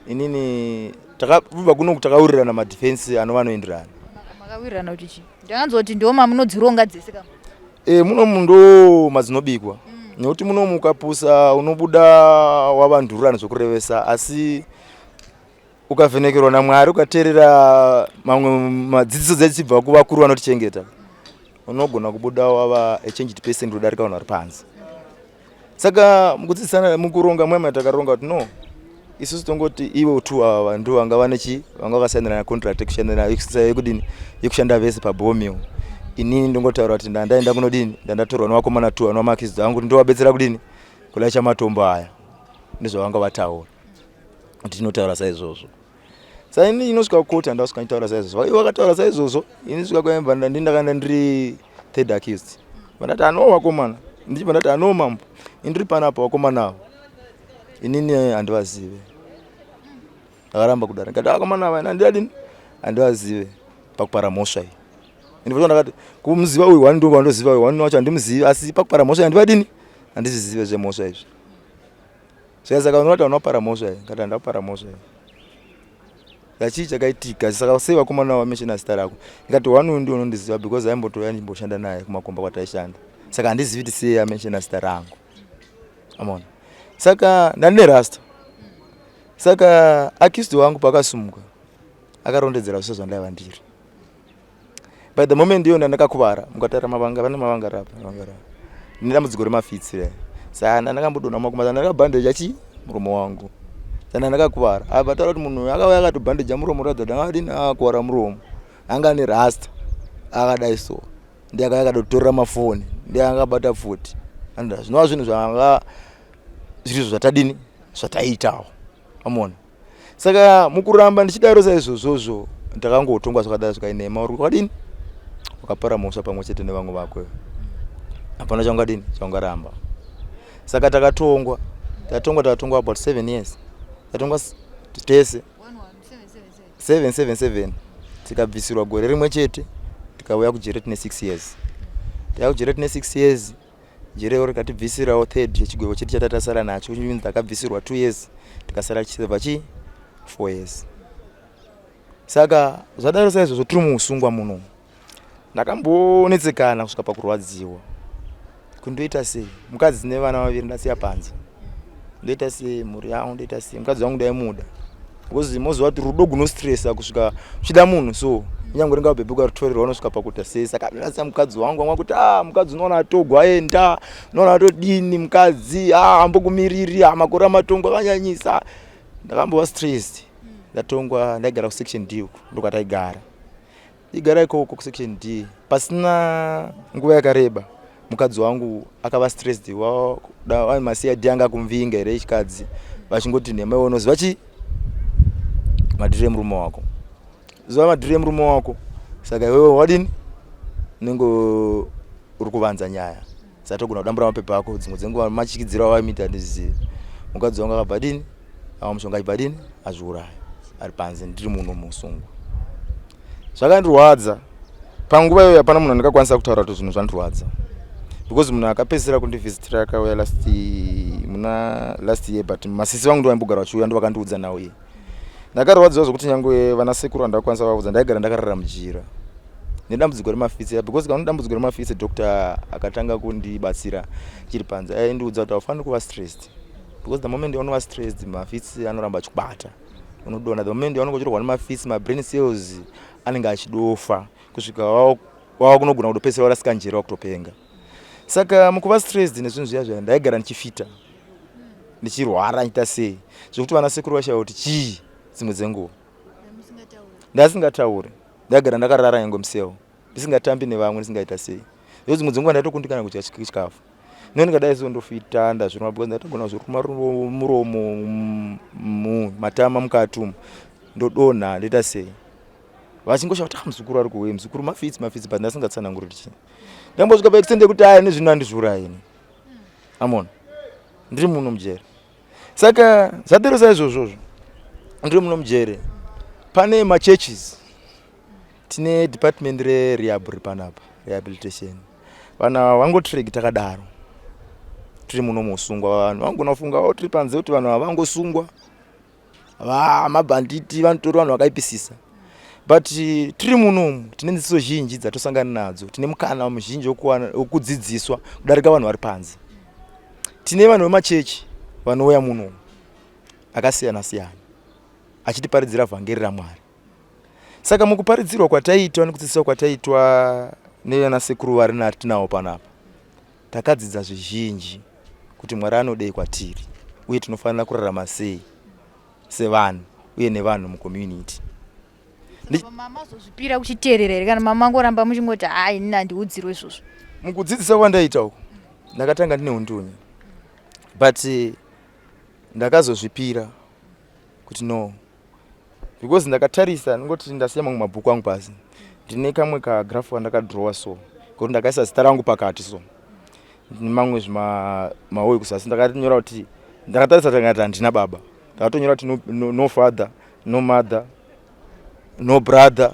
inini takabva kuno takaurirana madefense anova anoenderana makawirirana kuti chii ndakanzwa kuti ndiwo mamunodzironga dzese kama muno mundo madzinobikwa nekuti muno mukapusa unobuda wavandururana zvokurevesa asi ukavhenekerwa naMwari ukateerera mamwe madzidziso dzechibva kuvakuru vanotichengeta unogona kubuda wava echanged person kudarika vanhu vari panze saka mukudzidzisana mukuronga mwema takaronga kuti no isusu tongoti ivo tu ava ndo vanga vanechi vanga vakasiyanirana contract yekushanda vese pabomio inini ndongotaura kuti ndandaenda kunodini ndandatorwa nevakomana tu vanovamakizidza vangu kuti ndovabetsera kudini kulacha matombo aya ndizvavanga vataura kuti tinotaura saizvozvo saka ini inosvika kukoti handasvika nditaura saizvozvo ivo vakataura saizvozvo ini svika kwaimba ndakaenda ndiri third accused vandati anowo vakomana ndichibva ndati anowo mambo indiri panapa vakomana avo inini handivazive ndakaramba kudara ndikati vakomana ava handidadini handivazive pakupara mhosva iyi ndibva ndakati kumuziva uyu wani ndonga wandoziva uyu wani wacho handimuzivi asi pakupara mhosva handivadini handizvizive zvemhosva izvi saka unoti vanopara mhosva iyi ngati handapara mhosva iyi chii chakaitika saka sei vakomana avo vameshina zita rako ndikati wani uyu ndiwo unondiziva because aimbotouya ndimboshanda naye kumakomba kwataishanda saka handizivi kuti sei ameshina zita rangu amona saka ndandine rasta saka accused wangu pakasumuka akarondedzera zvose zvandaiva ndiri by the moment iyo ndandakakuvara mukataura mavanga vane mavanga rapa nedambudziko remafitsi saka ndandakambodonha makumasa ndakabhandeja chii muromo wangu saka ndandakakuvara apa taura kuti munhu akauya akatobhandeja muromo radza dangadini akakuvara muromo anga ane rasta akadai so ndiye akauya akatotorera mafoni ndiye angabata futi zvinova zvinhu zvanga zvirizvo zvatadini zvataitawo amona saka mukuramba ndichidaro saizvozvozvo ndakangotongwa zvakadai zvikainema uri kwakadini ukapara mhosva pamwe chete nevamwe vako hapana chaungadini saka takatongwa about 7 years tatongwa tese 777 tikabvisirwa gore rimwe chete tikauya kujere tine 6 years. Tauya kujere tine 6 years. Jere rikatibvisirawo third yechigwevo chedu chatatasara nacho means takabvisirwa 2 years tikasara chiseva 4 years. Saka zvadaro saizvozvo tiri muusungwa muno ndakambonetsekana kusvika pakurwadziwa. Kundoita sei mukadzi nevana vaviri ndasiya panze, ndoita sei mhuri yangu, ndoita sei mukadzi wangu ndaimuda because moziva kuti rudo gunostressa kusvika uchida munhu so nyangwe ringabhebuka rutorerwa unosvika pakuita sei. Saka ndasiya mukadzi wangu amwa kuti mukadzi unoona atogwa aenda unoona atodini mukadzi ambokumiriri makore amatongo akanyanyisa. Ndakambova stressed ndatongwa ndaigara kusection D uko ndokataigara. Igara ikoko kusection D pasina nguva yakareba mukadzi wangu akava stressed wa masiya D anga kumvinga ere chikadzi vachingoti nema unoziva chi madhire murume wako zuva madhire murume wako. Saka iwewe wadini ningo uri kuvanza nyaya satogona kudambura mapepa ako dzimwe dzenguva machikidzira waimita ndizive. Mukadzi wangu akabva mushonga aibva azviuraya ari panze ndiri muno musungwa. Zvakandirwadza panguva iyoyo hapana munhu andingakwanisa kutaura kuti zvinhu zvandirwadza because munhu akapedzisira kundivhizitira akauya last year but masisi vangu ndoaimbogara vachiuya ndovakandiudza nawo iye. Ndakarwadziwa zvokuti nyangwe vana sekuru vandakwanisa vaudza ndaigara ndakarara mujira nedambudziko remafitsi because kana dambudziko remafitsi doctor akatanga kundibatsira chiri panze aindiudza kuti haufaniri kuva stressed because the moment yaunova stressed mafitsi anoramba achikubata unodonha. The moment yaunenge uchirwa nemafitsi mabrain cells anenge achidofa kusvika wava kunogona kutopedzisira warasika njere wakutopenga. Saka mukuva stressed nezvinhu zviya zviya ndaigara ndichifita ndichirwara nchiita sei zvokuti vana sekuru vashaya kuti chii dzimwe dzenguva ndasingataure ndaigara ndakarara yangu museo ndisingatambi nevamwe ndisingaita sei. Dzimwe dzenguva ndaitokundikana kudya chikafu ndikadai so ndofita ndazviruma because ndatogona kuzviruma muromo matama mukati umu ndodonha ndoita sei vachingosha kuti muzukuru ari kuwe muzukuru mafitsi but ndasingatsananguriri chii. Ndambosvika paextend yekuti nezvinhu andizviuraya ini amona ndiri muno mujere. Saka zvadaro saizvozvozvo ndiri muno mujere pane machurches tine department rerehab ri panapa rehabilitation. Vana vangotiregi takadaro tiri muno musungwa. Vanhu vangona kufunga tiri panze kuti vanhu havangosungwa mabhanditi vanotori vanhu vakaipisisa but tiri munomu tine nziso zhinji dzatosangana nadzo. Tine mukana muzhinji wokudzidziswa kudarika vanhu vari panze. Tine vanhu vemachechi vanouya munomu akasiyana siyana achitiparidzira vhangeri raMwari. Saka mukuparidzirwa kwataitwa nekudzidziswa kwataitwa nevana sekuru vari tinawo panapa takadzidza zvizhinji kuti Mwari anodei kwatiri uye tinofanira kurarama sei sevanhu uye nevanhu mucommunity. Mama zozvipira kuchiteerera here kana mama angoramba muchingoti ini handiudzirwe izvozvo? Mukudzidzisa kwandaita uko ndakatanga ndine undunya but ndakazozvipira kuti no because ndakatarisa ngoti ndasiya mamwe mabhuku angu pasi ndine kamwe kagrafu kandakadhirowa so kuti ndakaisa zita rangu pakati so nemamwe mahoyi kusasi ndakanyora kuti ndakatarisa tangati handina baba ndakatonyora kuti no father no mother no brother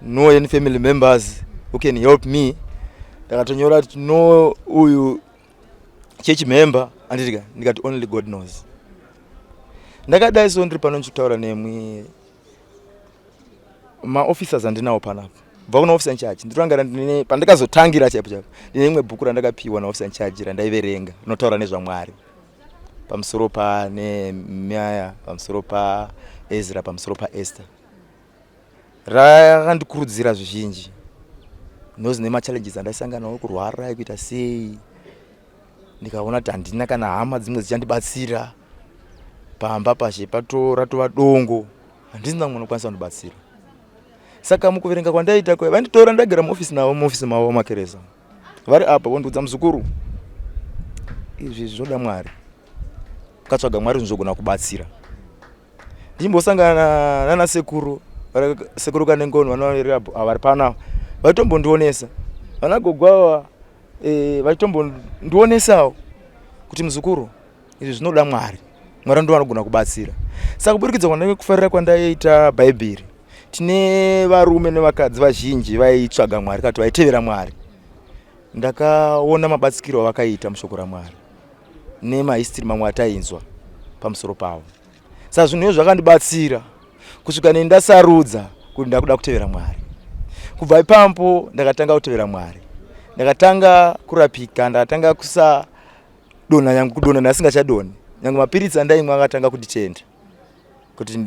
no any family members who can help me. Ndakatonyora kuti no uyu church member anditika ndikati only God knows. Ndakadai so ndiri pano ndichitaura nemwe maofficers andinawo panapa bva kuna officer in charge nditorangara ndine pandakazotangira chaipo ndine imwe bhuku randakapiwa naofficer in charge randaiverenga rinotaura nezvaMwari pamusoro paNehemia pamusoro paEzra pamusoro paEsther. Rakandikurudzira zvizhinji nozi nemachallenges andaisangana nawo kurwara kuita sei ndikaona kuti handina kana hama dzimwe dzichandibatsira pamba pashe patora tova dongo handisina munhu unokwanisa kundibatsira. Saka mukuverenga kwandaita vanditora ndagara muofisi navo muofisi mavo makeresa vari apa vondiudza muzukuru izvi zvoda Mwari ukatsvaga Mwari unozogona kubatsira. Ndichimbosangana nana sekuru kanengono vanorehabu vari pana vachitombondionesa vanagogwa vachitombondionesawo kuti muzukuru izvi zvinoda Mwari Mwari ndo anogona kubatsira. Saka kuburikidza kwandanga kufarira kwandaita Bhaibheri, tine varume nevakadzi vazhinji vaitsvaga Mwari kana kuti vaitevera Mwari. Ndakaona mabatsikiro avakaita mushoko raMwari nemahistory mamwe atainzwa pamusoro pavo. Saka zvinhu izvo zvakandibatsira kusvika ndasarudza kuti ndakuda kutevera Mwari. Kubva ipapo ndakatanga kutevera Mwari, ndakatanga kurapika, ndakatanga kusadonha nyange kudonha ndasingachadonhi. Nyange mapiritsi andaimwa akatanga kunditenda kuti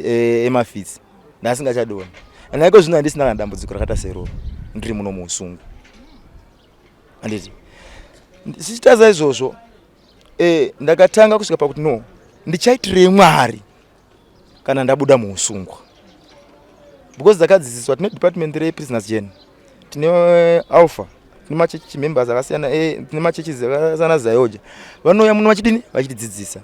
emafitsi ndasingachadonhi. Naiko zvino handisina dambudziko rakata seroro ndiri muno muusungu. Handiti sichitaza izvozvo ndakatanga kusvika pakuti no, ndichaitirei Mwari kana ndabuda muusungwa. Because dzakadzidziswa tine department reprisoners gen, tine alpha, tine machechi members akasiyana, tine machechi akasiyana zayoja, vanouya muno vachidini vachidzidzisa.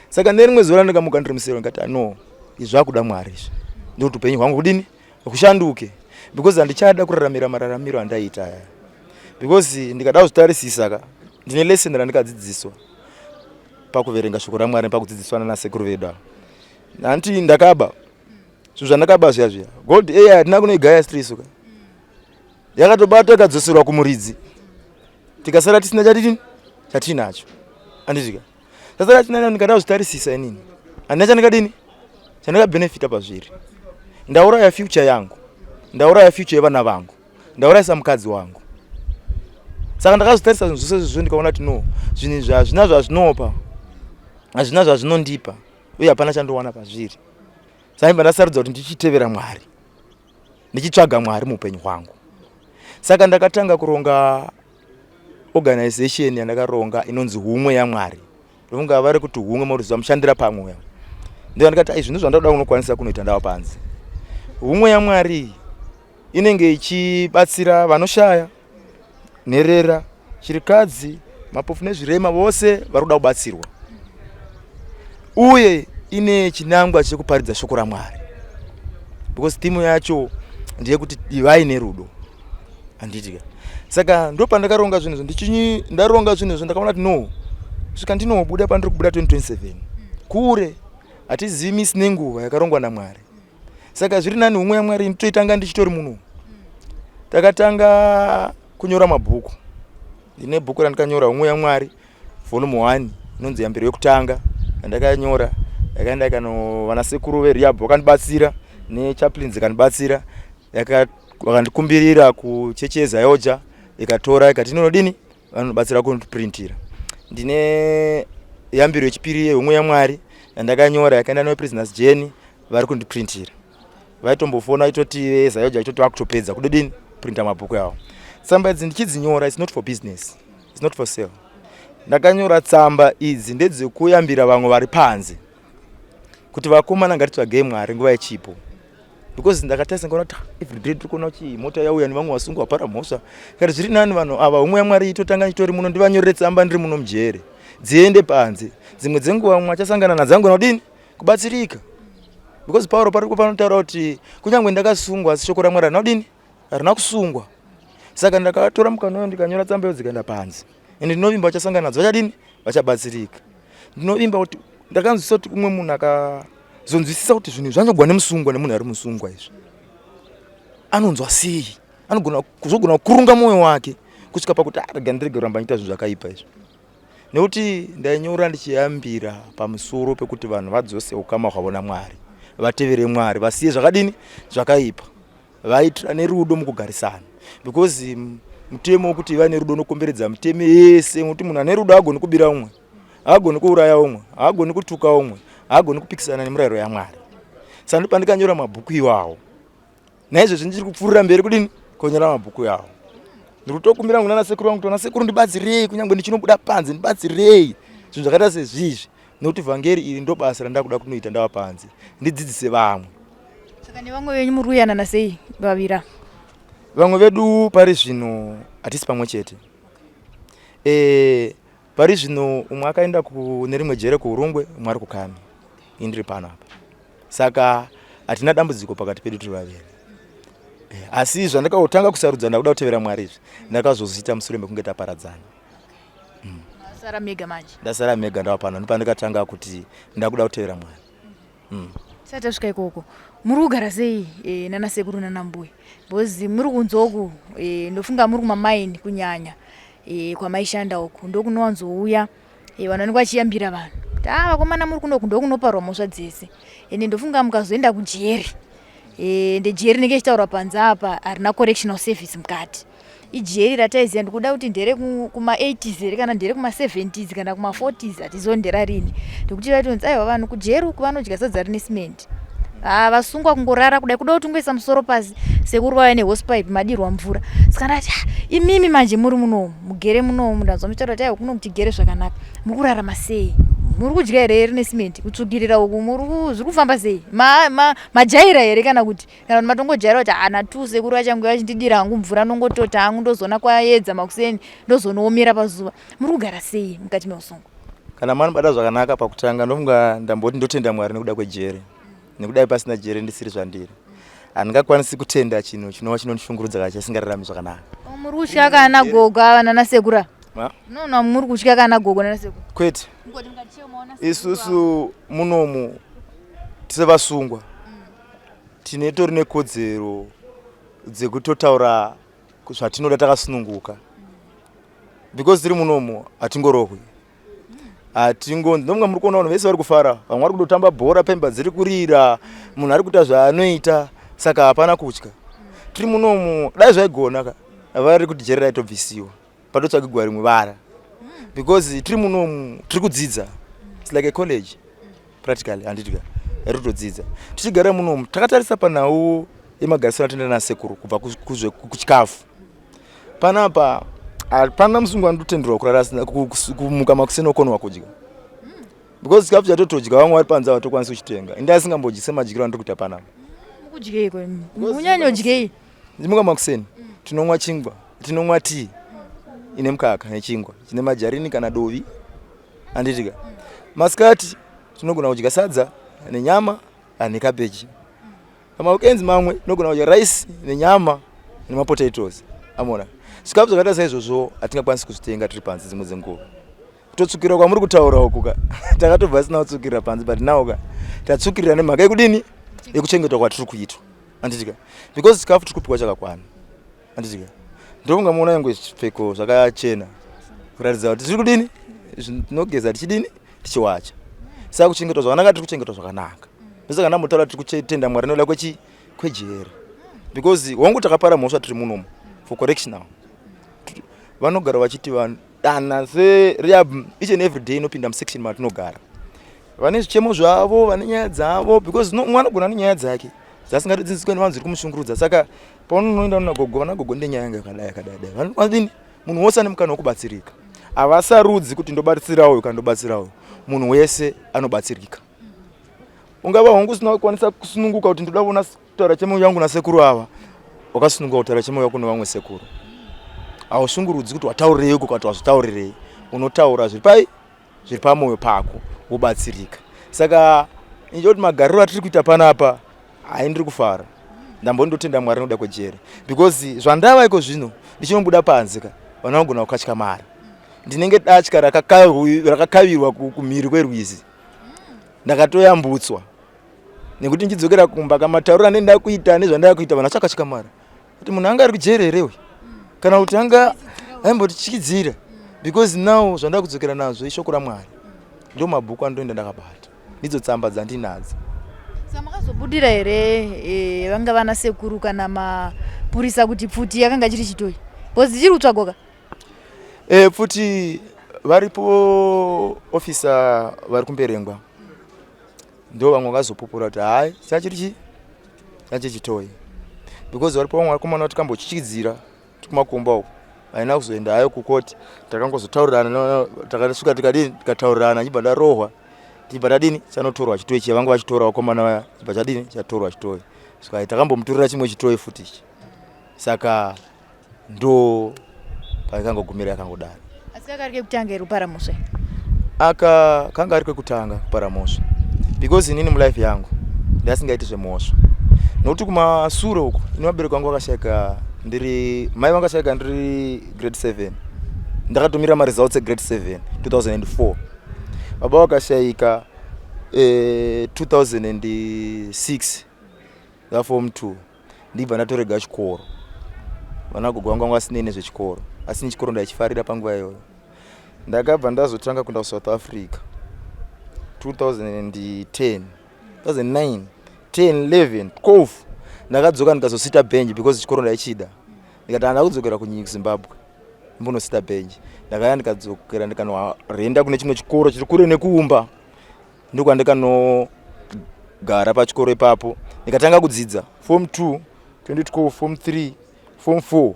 Saka nerimwe zuva ndakamuka ndiri musero ndikati no, izvi zvakuda Mwari izvi ndokuti upenyu hwangu kudini kushanduke, because handichada kuraramira mararamiro andaita aya. Because ndikada kuzvitarisisa ndine lesson randikadzidziswa pakuverenga shoko raMwari pakudzidziswa nasekuru vedu. Nanti ndakaba zvinhu zvandakaba zviya gold hatina kunoigaya strisuka yakatobata ikadzoserwa kumuridzi tikasara tisina chatinacho. Handitika tasara tina ndikada kuzvitarisisa inini handina chandikadini chandikabenefita pazviri. Ndauraya future yangu, ndauraya future yevana vangu, ndaurayisa mukadzi wangu. Saka ndakazvitarisa zvinhu zvose izvozvo ndikaona kuti no, zvinhu izvi hazvina zvazvinopa, hazvina zvazvinondipa, uye hapana chandowana pazviri. Saka ndasarudza kuti ndichitevera Mwari, ndichitsvaga Mwari muupenyu hwangu. Saka ndakatanga kuronga organization yandakaronga inonzi Humwe yaMwari. Ronga vari kuti humwe muruziva mushandira pamwe. Ndio ndikati zvinhu zvandoda kunokwanisa kunoita ndawa panze. Humwe yaMwari inenge ichibatsira vanoshaya, nherera, chirikadzi, mapofu nezvirema vose vari kuda kubatsirwa. Uye ine chinangwa chekuparidza shoko raMwari. Because timu yacho ndiye kuti divai nerudo. Handitika. Saka ndo pandakaronga zvinhu ndaronga zvinhu ndakaona kuti no, svika ndinobuda pandiri kubuda 2027 kure hatizivi misi nenguva yakarongwa naMwari. Saka zviri nani Humwe yaMwari nditoitanga ndichitori muno. Takatanga kunyora mabhuku. Ndine bhuku randikanyora Humwe yaMwari volume 1 inonzi Yambiro yekutanga. Ndakanyora yakaenda ikano sekuru veRehab vakandibatsira nechaplains vakandibatsira, vakandikumbirira kuchechi yeZayoja ikatora ikati inodini vanobatsira kundiprintira. Ndine Yambiro yechipiri yeHumwe yaMwari yandakanyora yakaenda nePrisoners Gen vari kundiprintira. Vaitombofona itoti Zayoja itoti vakutopedza kudini printa mabhuku yavo. Tsamba idzi ndichidzinyora, it's not for business, it's not for sale. Ndakanyora tsamba idzi ndedzekuyambira vamwe vari panze kuti vakomana ngatitsvagei Mwari nguva ichipo. Because ndakatarisa ndikaona kuti everyday tiri kuona kuti mota yauya nevamwe vasungwa vapara mhosva. Kati zviri nani vanhu ava Humwe yaMwari itotanga chitori muno ndivanyorere tsamba ndiri muno mujere dziende panze. Dzimwe dzenguva mumwe achasangana nadzangu nodini kubatsirika. Because Pauro pari panotaura kuti kunyange ndakasungwa asi shoko raMwari harina harina kusungwa. Saka ndakatora mukana ndikanyora tsamba dzikaenda panze. Ende ndinovimba vachasangana nadzo vachadini vachabatsirika. Ndinovimba kuti ndakanzwisisa kuti umwe munhu akazonzwisisa kuti zvinhu zvanyogwa nemusungwa nemunhu ari musungwa izvi anonzwa sei, anogona kuzogona kurunga mwoyo wake kusvika pakuti arega ndirege kuramba nyiita zvinhu zvakaipa izvi. Nekuti ndainyora ndichiyambira pamusoro pekuti vanhu vadzose ukama hwavo naMwari, vatevere Mwari, vasiye zvakadini zvakaipa, vaitira nerudo mukugarisana. Because mutemo wekuti iva nerudo unokomberedza mutemo yese, kuti munhu ane rudo haagoni kubira umwe, haagoni kuuraya umwe, haagoni kutuka umwe, haagoni kupikisana nemurayiro yaMwari. Saka ndipo pandikanyora mabhuku iwawo. Naizvozvo ndichiri kupfuurira mberi kudini konyora mabhuku yawo. Ndiri kutokumbira kuna sekuru vangu kuti nasekuru ndibatsirei, kunyange ndichinobuda panze ndibatsirei zvinhu zvakaita sezvizvi, nokuti vhangeri iri ndo basa randakuda kunoita ndava panze, ndidzidzise vamwe. Saka nevamwe venyu muri kuyanana sei vavira? Vamwe vedu pari zvino hatisi pamwe chete. Pari zvino umwe akaenda kune rimwe jere kuUrungwe, umwe ari kuKami, indiri pano apa. Saka hatina dambudziko pakati pedu tiri vaviri. Asi zvandakautanga kusarudza ndakuda kutevera Mwari izvi ndakazozviita mushure mekunge taparadzana. Sara mega manje. Ndasara mega ndapana ndipandikatanga kuti ndakuda kutevera Mwari. Sata svika ikoko. Muri kugara sei nana sekuru nana mbuya? Bozi muri kunzoku ndofunga muri kumamaini kunyanya kwamaishanda uku ndokunowanzouya vanonekwa vachiyambira vanhu. Vakomana muri kunoku ndokunoparwa mhosva dzese. Ende ndofunga mukazoenda kujeri. Ndejeri nenge ichitaura panze apa harina correctional service mukati. Ijeri rataiziva ndikuda kuti ndere kuma-80s here kana ndere kuma-70s kana kuma-40s hatizondera rini. Ndikuti vatonzi aiwa vanhu kujeri uku vanodya sadza rine simende. Vasungwa kungorara kudai kuda kuti ungoisa musoro pasi sekuru vauya nehosepipe madirwa mvura. Saka ndati imimi manje muri munomu mugere munomu ndanzwa muchitaura kuti aiwa kuno mutigere zvakanaka. Muri kurarama sei? Muri kudya here rine simende? Kutsvukirira uku zviri kufamba sei? Majaira here kana kuti matongojaira kuti ana tu sekuru vachange vachindidira hangu mvura nongotota hangu ndozona kwaedza makuseni ndozonoomera pazuva. Muri kugara sei mukati meusungwa? Kana manobata zvakanaka pakutanga ndofunga ndamboti ndotenda Mwari nekuda kwejeri. Nekudai pasina jeri ndisiri zvandiri. Handingakwanisi kutenda chinhu chinova chinondishungurudza kachisingararami zvakanaka. Muri kutya kana gogo nana sekura? No, muri kutya kana gogo nana sekura? Kwete. Isusu munomu tisevasungwa. Tinetori nekodzero dzekutotaura zvatinoda takasununguka. Because tiri munomu hatingorogwi. Ndomwe muri kuona vanhu vese vari kufara. Vamwe vari kutotamba bhora pemba dziri kurira. Munhu ari kuita zvaanoita. Saka hapana kutya. Tiri munomu dai zvaigona vari kuti jeri raitobvisiwa. Patotsvagigwa rimwe vara. Because tiri munomu tiri kudzidza. It's like a college. Practically handitika. Ritodzidza. Tichigara munomu takatarisa panhau yemagarisano atinoita nasekuru kubva kuchikafu. Panapa hapana musungwa anotenderwa kurara kumuka makuseni okonwa kudya. Because chikafu chatotodya vamwe vari panze havatokwanisi kuchitenga. Ende asingambodyi semadyiro andiri kuita panapa. Mukudyei munyanyodyei? Ndimuka makuseni tinomwa chingwa, tinomwa tii ine mukaka nechingwa chine majarini kana dovi handitika. Masikati tinogona kudya sadza nenyama nekabeji. Pamaweekends mamwe tinogona kudya rice nenyama nemapotatoes. Amona. Chikafu zvakaita saizvozvo hatingakwanisi kuzvitenga tiri panze dzimwe dzenguva. Kutotsukira kwamuri kutaura uku takatobva sina kutsukira panze but now tatsukirira nemhaka yekudini yekuchengetwa kwatiri kuitwa. Handitika. Because chikafu tiri kupiwa chakakwana. Handitika. Ndofunga muona yangu zvipfeko zvakachena kuratidza kuti tiri kudini tinogeza tichidini tichiwacha. Saka kuchengetwa zvakanaka tiri kuchengetwa zvakanaka. Saka ndambotaura tiri kutenda Mwari noda kwejeri. Because wangu takapara mhosva tiri munomu for correction now. Vanogara vachiti dana serehab each and every day inopinda musection matinogara. Vane zvichemo zvavo, vane nyaya dzavo because mwana gona nenyaya dzake. Dzasingatodzidziswa nevanhu zviri kumushungurudza. Saka paunoenda nagogo vanagogo ndenyaya yanga yakadai. Vanodini munhu wose ane mukana wekubatsirika. Havasarudzi kuti ndobatsira uyu kana ndobatsira uyu. Munhu wese anobatsirika. Ungava hongu usina kukwanisa kusununguka kuti ndoda kuona kutaura chemo yangu nasekuru ava. Wakasununguka kutaura chemo yako nevamwe sekuru. Haushungurudzi kuti wataurirei uko kuti wazvitaurirei. Unotaura zviri pamoyo pako wobatsirika. Saka injoti magariro atiri kuita panapa haindiri kufara. Ndambondotenda Mwari noda kwejeri. Because zvandava iko zvino ndichinombuda panze vanhu vanogona kukatya mari. Ndinenge datya rakakavirwa kumhiri kwerwizi. Ndakatoyambutswa. Nekuti ndichidzokera kumba kamataurira nendada kuita nezvandada kuita vanhu vachakatya mari. Kuti munhu anga ari kujeri here kana kuti anga aimbotichikidzira. Because now zvandada kudzokera nazvo ishoko raMwari. Ndio mabhuku andoenda ndakabata. Ndidzo tsamba dzandinadzo. Saka makazobudira here vanga vana sekuru kana mapurisa kuti pfuti yakanga chiri chitoyi? Because chiri kutsvagoka? Pfuti varipo ofisa vari kumberengwa. Ndio vamwe vakazopupura kuti hai chachiri chitoyi. Because varipo vamwe vakomana kuti kambochichikidzira kumakomba uko. Haina kuzoenda hayo kukoti. Takangozotaurirana takasvika tikataurirana chibva ndarohwa. Chibva ndadini chanotorwa chitoyi ichi vanga vachitora vakomana vaya chibva chadini chatorwa chitoyi. Saka takambomutorera chimwe chitoyi futi ichi. Saka ndo paikangogumira yakangodaro. Asi kanga kari kutanga iri kupara mhosva? Kanga ari kwekutanga kupara mhosva. Because inini mulife yangu ndasingaiti zvemhosva. Nokuti kumashure uko ine vabereki vangu vakashayika mai vanga shayika ndiri grade 7. ndakatumira results grade 7 2004. Baba wakashayika 2006 ya form 2 ndibva ndatorega chikoro. Vanagogo vangu vasinei zvechikoro, asi ni chikoro ndaichifarira panguva iyoyo. Ndakabva ndazotanga kuenda kuSouth Africa 2010, 2009, 10, 11, 12 ndakadzoka ndikazosita bench because chikoro ndaichida. Ndikati ndakudzokera kuZimbabwe mbonosita bench. Ndakaya ndikadzokera ndikanoenda kune chimwe chikoro chiri kure nekuumba. Ndiko ndikanogara pachikoro ipapo. Ndikatanga kudzidza form 2 2012, form 3, form 4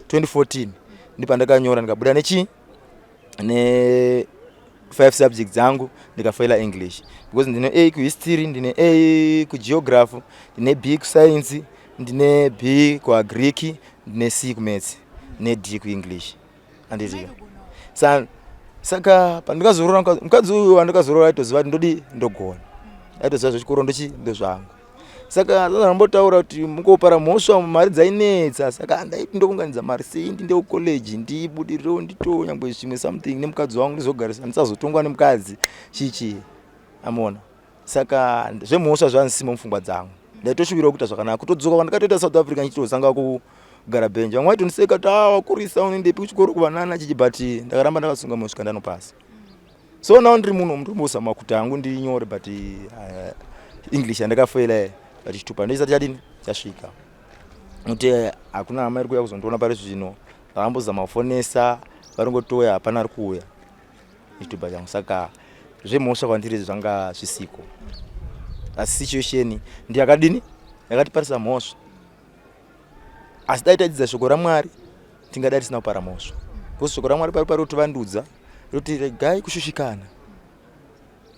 2014. Ndipo ndakanyora ndikabuda ne 5 subjects zangu ndikafaila English because ndine A ku history, ndine A ku geography, ndine B ku science, ndine B ku Greek, ndine C ku maths, ne D ku English. Andizio. Saka pandikazorora mukadzi uyu andikazorora aitoziva ndodi ndogona. Aitoziva zvechikoro ndozvangu. Saka ndambotaura kuti mukopara mhosva mari dzainetsa. Saka ndaiti ndokunganidza mari sei ndinde ku college ndibudiriro ndito nyangwe zvimwe something nemukadzi wangu ndizogarisa ndisazotongwa nemukadzi chichi. Amona. Saka zvemhosva zvanisimo mufungwa dzangu. Ndaitoshuvira kuita zvakanaka. Kutodzoka kwandakatoita South Africa nchitozanga kugara bench. Vamwe vaitoniseka kuti wakurisa unoendepi kuchikoro kuvanana chichi but ndakaramba ndakasunga mosvika ndanopasa. So now ndiri muno ndimbosa kuti hangu ndinyore but English andakafaila. Vachitupa ndisa chadini chasvika. Kuti hakuna hama iri kuuya kuzondiona pari zvino. Vakambozama kufonesa varingotoya hapana ari kuuya. Chitupa changu. Saka zvemhosva kwandiri zvanga zvisiko. Asi situation ndiyakadini yakatiparisa mhosva. Asi dai tadzidza shoko raMwari tingadai tisina kupara mhosva. Because shoko raMwari pari kutivandudza roti regai kushushikana.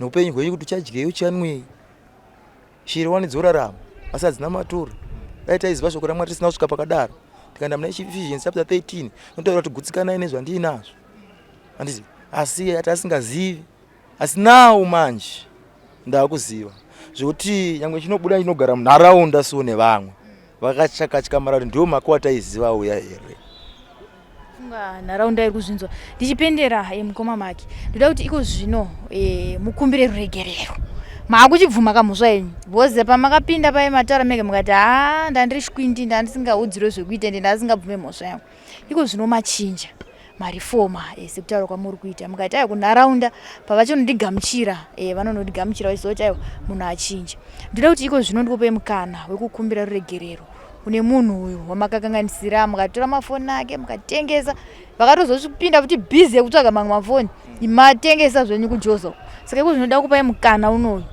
Noupenyu hwenyu kuti uchadyeyi uchanwei. Shiri wanidzorarama asi hadzina maturo. Dai taiziva shoko raMwari tisina kusvika pakadaro. Tikaenda muna Ephesians chapter 13 notaura kuti gutsikanai nezvandinazvo. Handizi asi atasingazivi. Asi now manje ndakuziva. Zvekuti nyangwe chinobuda chinogara munharaunda so nevamwe vakachakatya marari ndio makuwa taiziva uya here. Funga nharaunda iri kuzvinzwa. Ndichipendera mukoma maki. Ndoda kuti iko zvino mukumbire ruregerero. Makuchibvuma kamhosva yenyu. Boze pamakapinda paye mataura mege mukati ndandiri shwindi ndandisingaudziro zvekuita ende ndasingabvume mhosva yangu. Iko zvino machinja. Marifoma sekutaura kwamuri kuita. Mukati ayo kunharaunda pavachonodigamuchira vanonodigamuchira vachizoti ayo munhu achinja. Ndoda kuti iko zvino ndikupe mukana wekukumbira ruregerero. Kune munhu uyu wamakakanganisira mukatora mafoni ake mukatengesa vakatozosvipinda kuti busy yekutsvaga mamwe mafoni matengesa zvenyu kuJozo. Saka iko zvinoda kupai mukana unoyu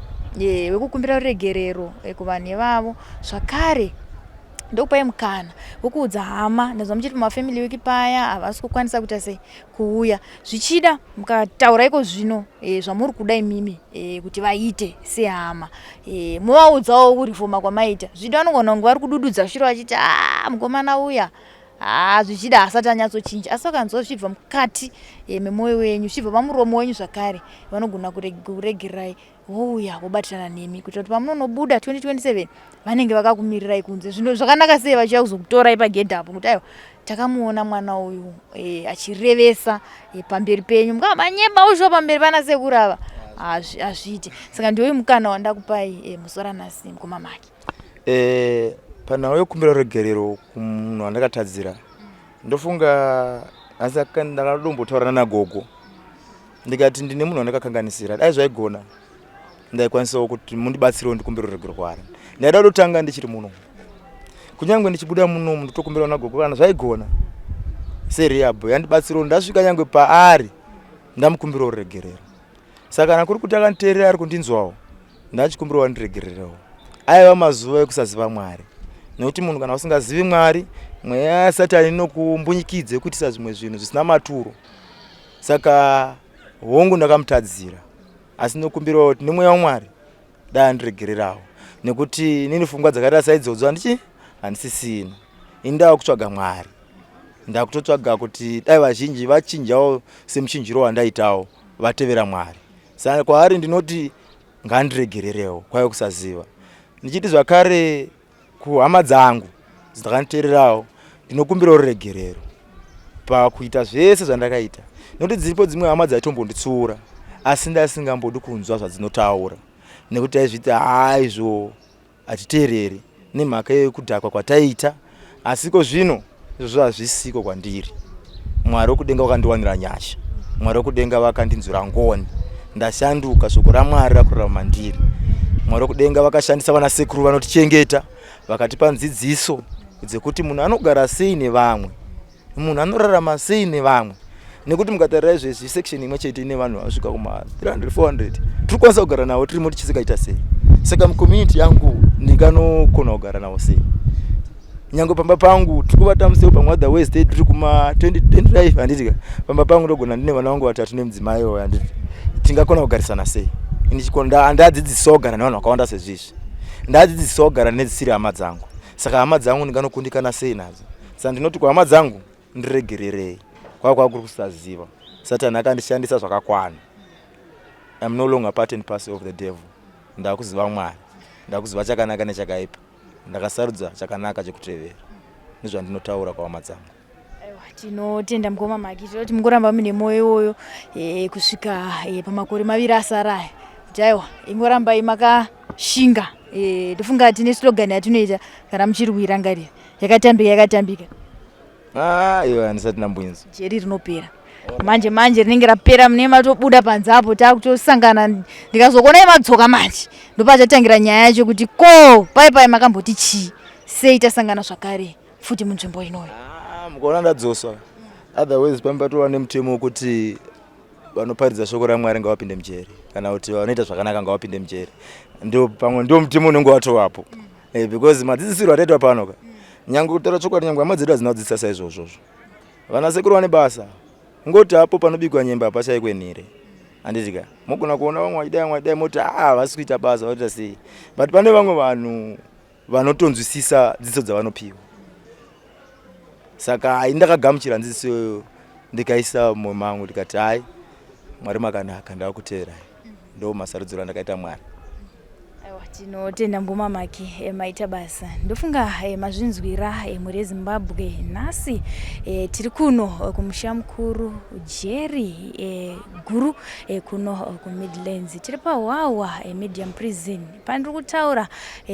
wekukumbira ruregerero kuvanhu ivavo. Zvakare ndokupai mukana wekuudza hama nezvamuchiti mumafamily wiki paya havasi kukwanisa kuita sei kuuya. Zvichida mukataura iko zvino zvamuri kuda imimi kuti vaite sehama. Muvaudzawo kurifoma kwamaita. Zvida vanogona kunge vari kudududza shiro vachiti mukomana uya zvichida asati anyatsochinja. Asi vakanzwa zvichibva mukati memwoyo wenyu zvichibva pamuromo wenyu zvakare vanogona kuregererai wouya wobatirana nemi kuitira kuti pamunonobuda 2027 vanenge vakakumirirai kunze. Zvino zvakanaka sei vachiya kuzokutorai pagedhi apo kuti ayo takamuona mwana uyu achirevesa pamberi penyu mukavamanyeba uzvo pamberi pana sekuru ava hazviite. Saka ndiyo mukana wandakupai musora nhasi mukoma maki. Panhau yokumbira ruregerero kumunhu wandakatadzira ndofunga asi ndakadombotaurana nagogo ndikati ndine munhu wandakakanganisira. Dai zvaigona ndaikwanisawo kuti mundibatsirewo ndikumbire ruregerero kwaari. Ndaida kutotanga ndichiri muno. Kunyangwe ndichibuda muno ndotokumbirawo nagogo kana zvaigona seriabo yandibatsirewo ndasvika nyangwe paari ndamukumbirawo ruregerero. Saka kana kuri kuti akanditeerera ari kundinzwawo ndachikumbirawo ndiregererewo. Aiva mazuva ekusaziva Mwari. Nokuti munhu kana usingazivi Mwari mweya yaSatani inokumbunyikidza kuitisa zvimwe zvinhu zvisina maturo. Saka hongu ndakamutadzira asi nokumbirawo kuti nemweya waMwari dai ndiregererawo. Nekuti nini pfungwa dzakaita saidzodzo handisisina. Indaa kutsvaga Mwari. Ndakutotsvaga kuti dai vazhinji vachinjawo semuchinjiro wandaitawo vatevera Mwari. Saka kwaari ndinoti ngandiregererewo kwaiva kusaziva. Ndichiti zvakare kuhama dzangu dzakanditeererawo ndinokumbirawo ruregerero pakuita zvese zvandakaita. Nokuti dziripo dzimwe hama dzaitombontsuura asi ndasingambodi kunzwa zvadzinotaura nekuti aizviti izvo atiteereri nemhaka yekudhakwa kwataita, asiko zvino izvo hazvisiko kwandiri. Mwari wekudenga wakandiwanira nyasha, Mwari wekudenga vakandinzura ngoni, ndashanduka, shoko raMwari rakurira mandiri. Mwari wekudenga vakashandisa vana sekuru vanotichengeta, vakatipa ndzidziso dzekuti munhu anogara sei nevamwe, munhu anorarama sei nevamwe. Nekuti mukatarira izvezvi section imwe chete ine vanhu vasvika kuma 300 400 tikwanisa kugara navo tiri muri chisikaita sei. Saka mucommunity yangu ndinganokona kugara navo sei. Nyange pamba pangu tikuvata museo pamwe other way state tiri kuma 2025 handitika pamba pangu ndogona ndine vana vangu vatatu nemudzimai oyo handiti tingakona kugarisana sei. Ini chikonda andadzidzisawo kugara nevanhu vakawanda sezvizvi, ndadzidzisawo kugara nedzisiri hama dzangu. Saka hama dzangu ndinganokundikana sei nadzo. Saka ndinoti kuhama dzangu ndiregererei kwakuri kusaziva. Satani akandishandisa zvakakwana. I'm no longer part and parcel of the devil. Ndakuziva Mwari, ndakuziva chakanaka nechakaipa, ndakasarudza chakanaka chekutevera. Ndizvandinotaura kwahama dzangu. Tinotenda mukoma Maki kuti mungoramba mune moyo iwoyo kusvika pamakore maviri asara kuti aiwa ingoramba makashinga. Tofunga tine slogan yatinoita kana muchiri kuirangarira yakatambika. Iwe handisati ndambuyinzwa. Jeri rinopera manje rinenge rapera mune matobuda panze apo takutosangana ndikazokona imadzoka manje ndopachatangira nyaya yacho kuti ko pai makamboti chii sei tasangana zvakare futi munzvimbo inoyo. Mukaona ndadzoswa otherwise pambatova nemutemo wekuti vanoparidza shoko raMwari ngavapinde mujeri kana kuti vanoita zvakanaka ngavapinde mujeri. Ndio pamwe ndio mutemo unenge watovapo because madzidzisiro ataitwa panoka nyange kutaura chokwadi nyange hama dzedu hadzinodzidzisa saizvozvo. Vana sekuru vane basa ngoti apo panobikwa nyemba hapachayikwenire handitika. Mogona kuona vamwe vachidai moti havasi kuita basa vanoita sei, but pane vamwe vanhu vanotonzwisisa dzidziso dzavanopiwa. Saka ndakagamuchira ndzidziso iyoyo ndikaisa mumwoyo mangu ndikati Mwari makanaka ndakuteerai. Ndo masarudziro andakaita Mwari. Tinotenda mukoma Maki maita basa. Ndofunga mazvinzwira muri eZimbabwe nhasi tiri kuno kumusha mukuru Jerry guru kuno kuMidlands. Tiri paHwawa medium prison. Pandiri kutaura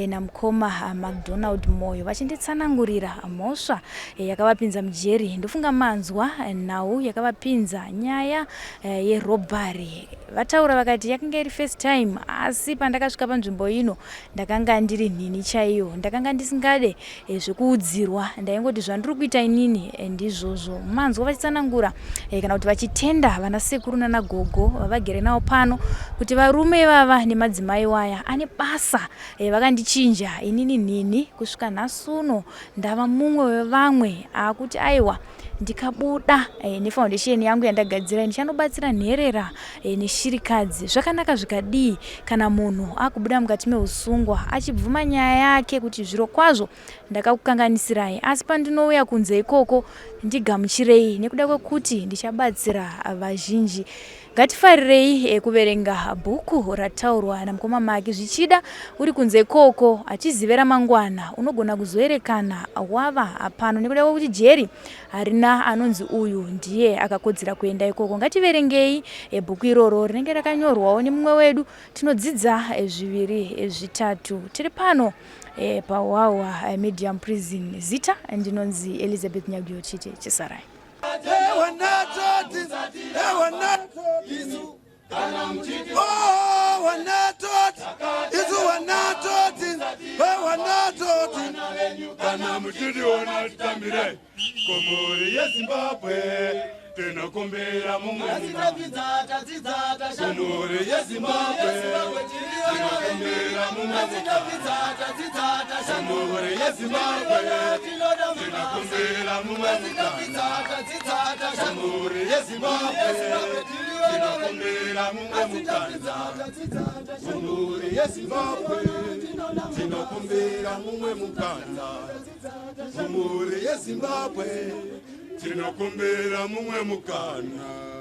namukoma McDonald Moyo vachinditsanangurira mhosva yakavapinza muJerry. Ndofunga manzwa nhau yakavapinza nyaya yerobhari. Vataura vakati yakanga iri first time asi pandakasvika panzvimbo ino ndakanga ndiri nhini chaiyo, ndakanga ndisingade zvekuudzirwa, ndaingoti zvandiri kuita inini ndizvozvo. Manzwa vachitsanangura kana kuti vachitenda vana sekuru nana gogo vavagere navo pano kuti varume vava nemadzimai waya ane basa vakandichinja inini nhini kusvika nhasi uno ndava mumwe wevamwe akuti aiwa ndikabuda nefoundation yangu yandagadzira ndichandobatsira nherera neshirikadzi. Zvakanaka zvikadii kana munhu akubuda mukati meusungwa achibvuma nyaya yake kuti zviro kwazvo ndakakukanganisirai asi pandinouya kunze ikoko ndigamuchirei nekuda kwekuti ndichabatsira vazhinji. Ngatifarirei kuverenga bhuku rataurwa namukoma Maki zvichida uri kunze ikoko achizivera mangwana unogona kuzoerekana wava pano nekuda kwekuti Jerry harina anonzi uyu ndiye akakodzera kuenda ikoko. Ngativerengei bhuku iroro rinenge rakanyorwawo nemumwe wedu tinodzidza zviviri zvitatu. Tiri pano paHwawa medium prison. Zita ndinonzi Elizabeth Nyagio Chite Chisarai. Komori yeZimbabwe tinokumbira mumwe komori yeZimbabwe tinokumbira mumwe komori yeZimbabwe tinokumbira mumwe komori yeZimbabwe tinokumbira mumwe komori yeZimbabwe tinokumbira mumwe mukanda komori yeZimbabwe tinokumbira mumwe mukana.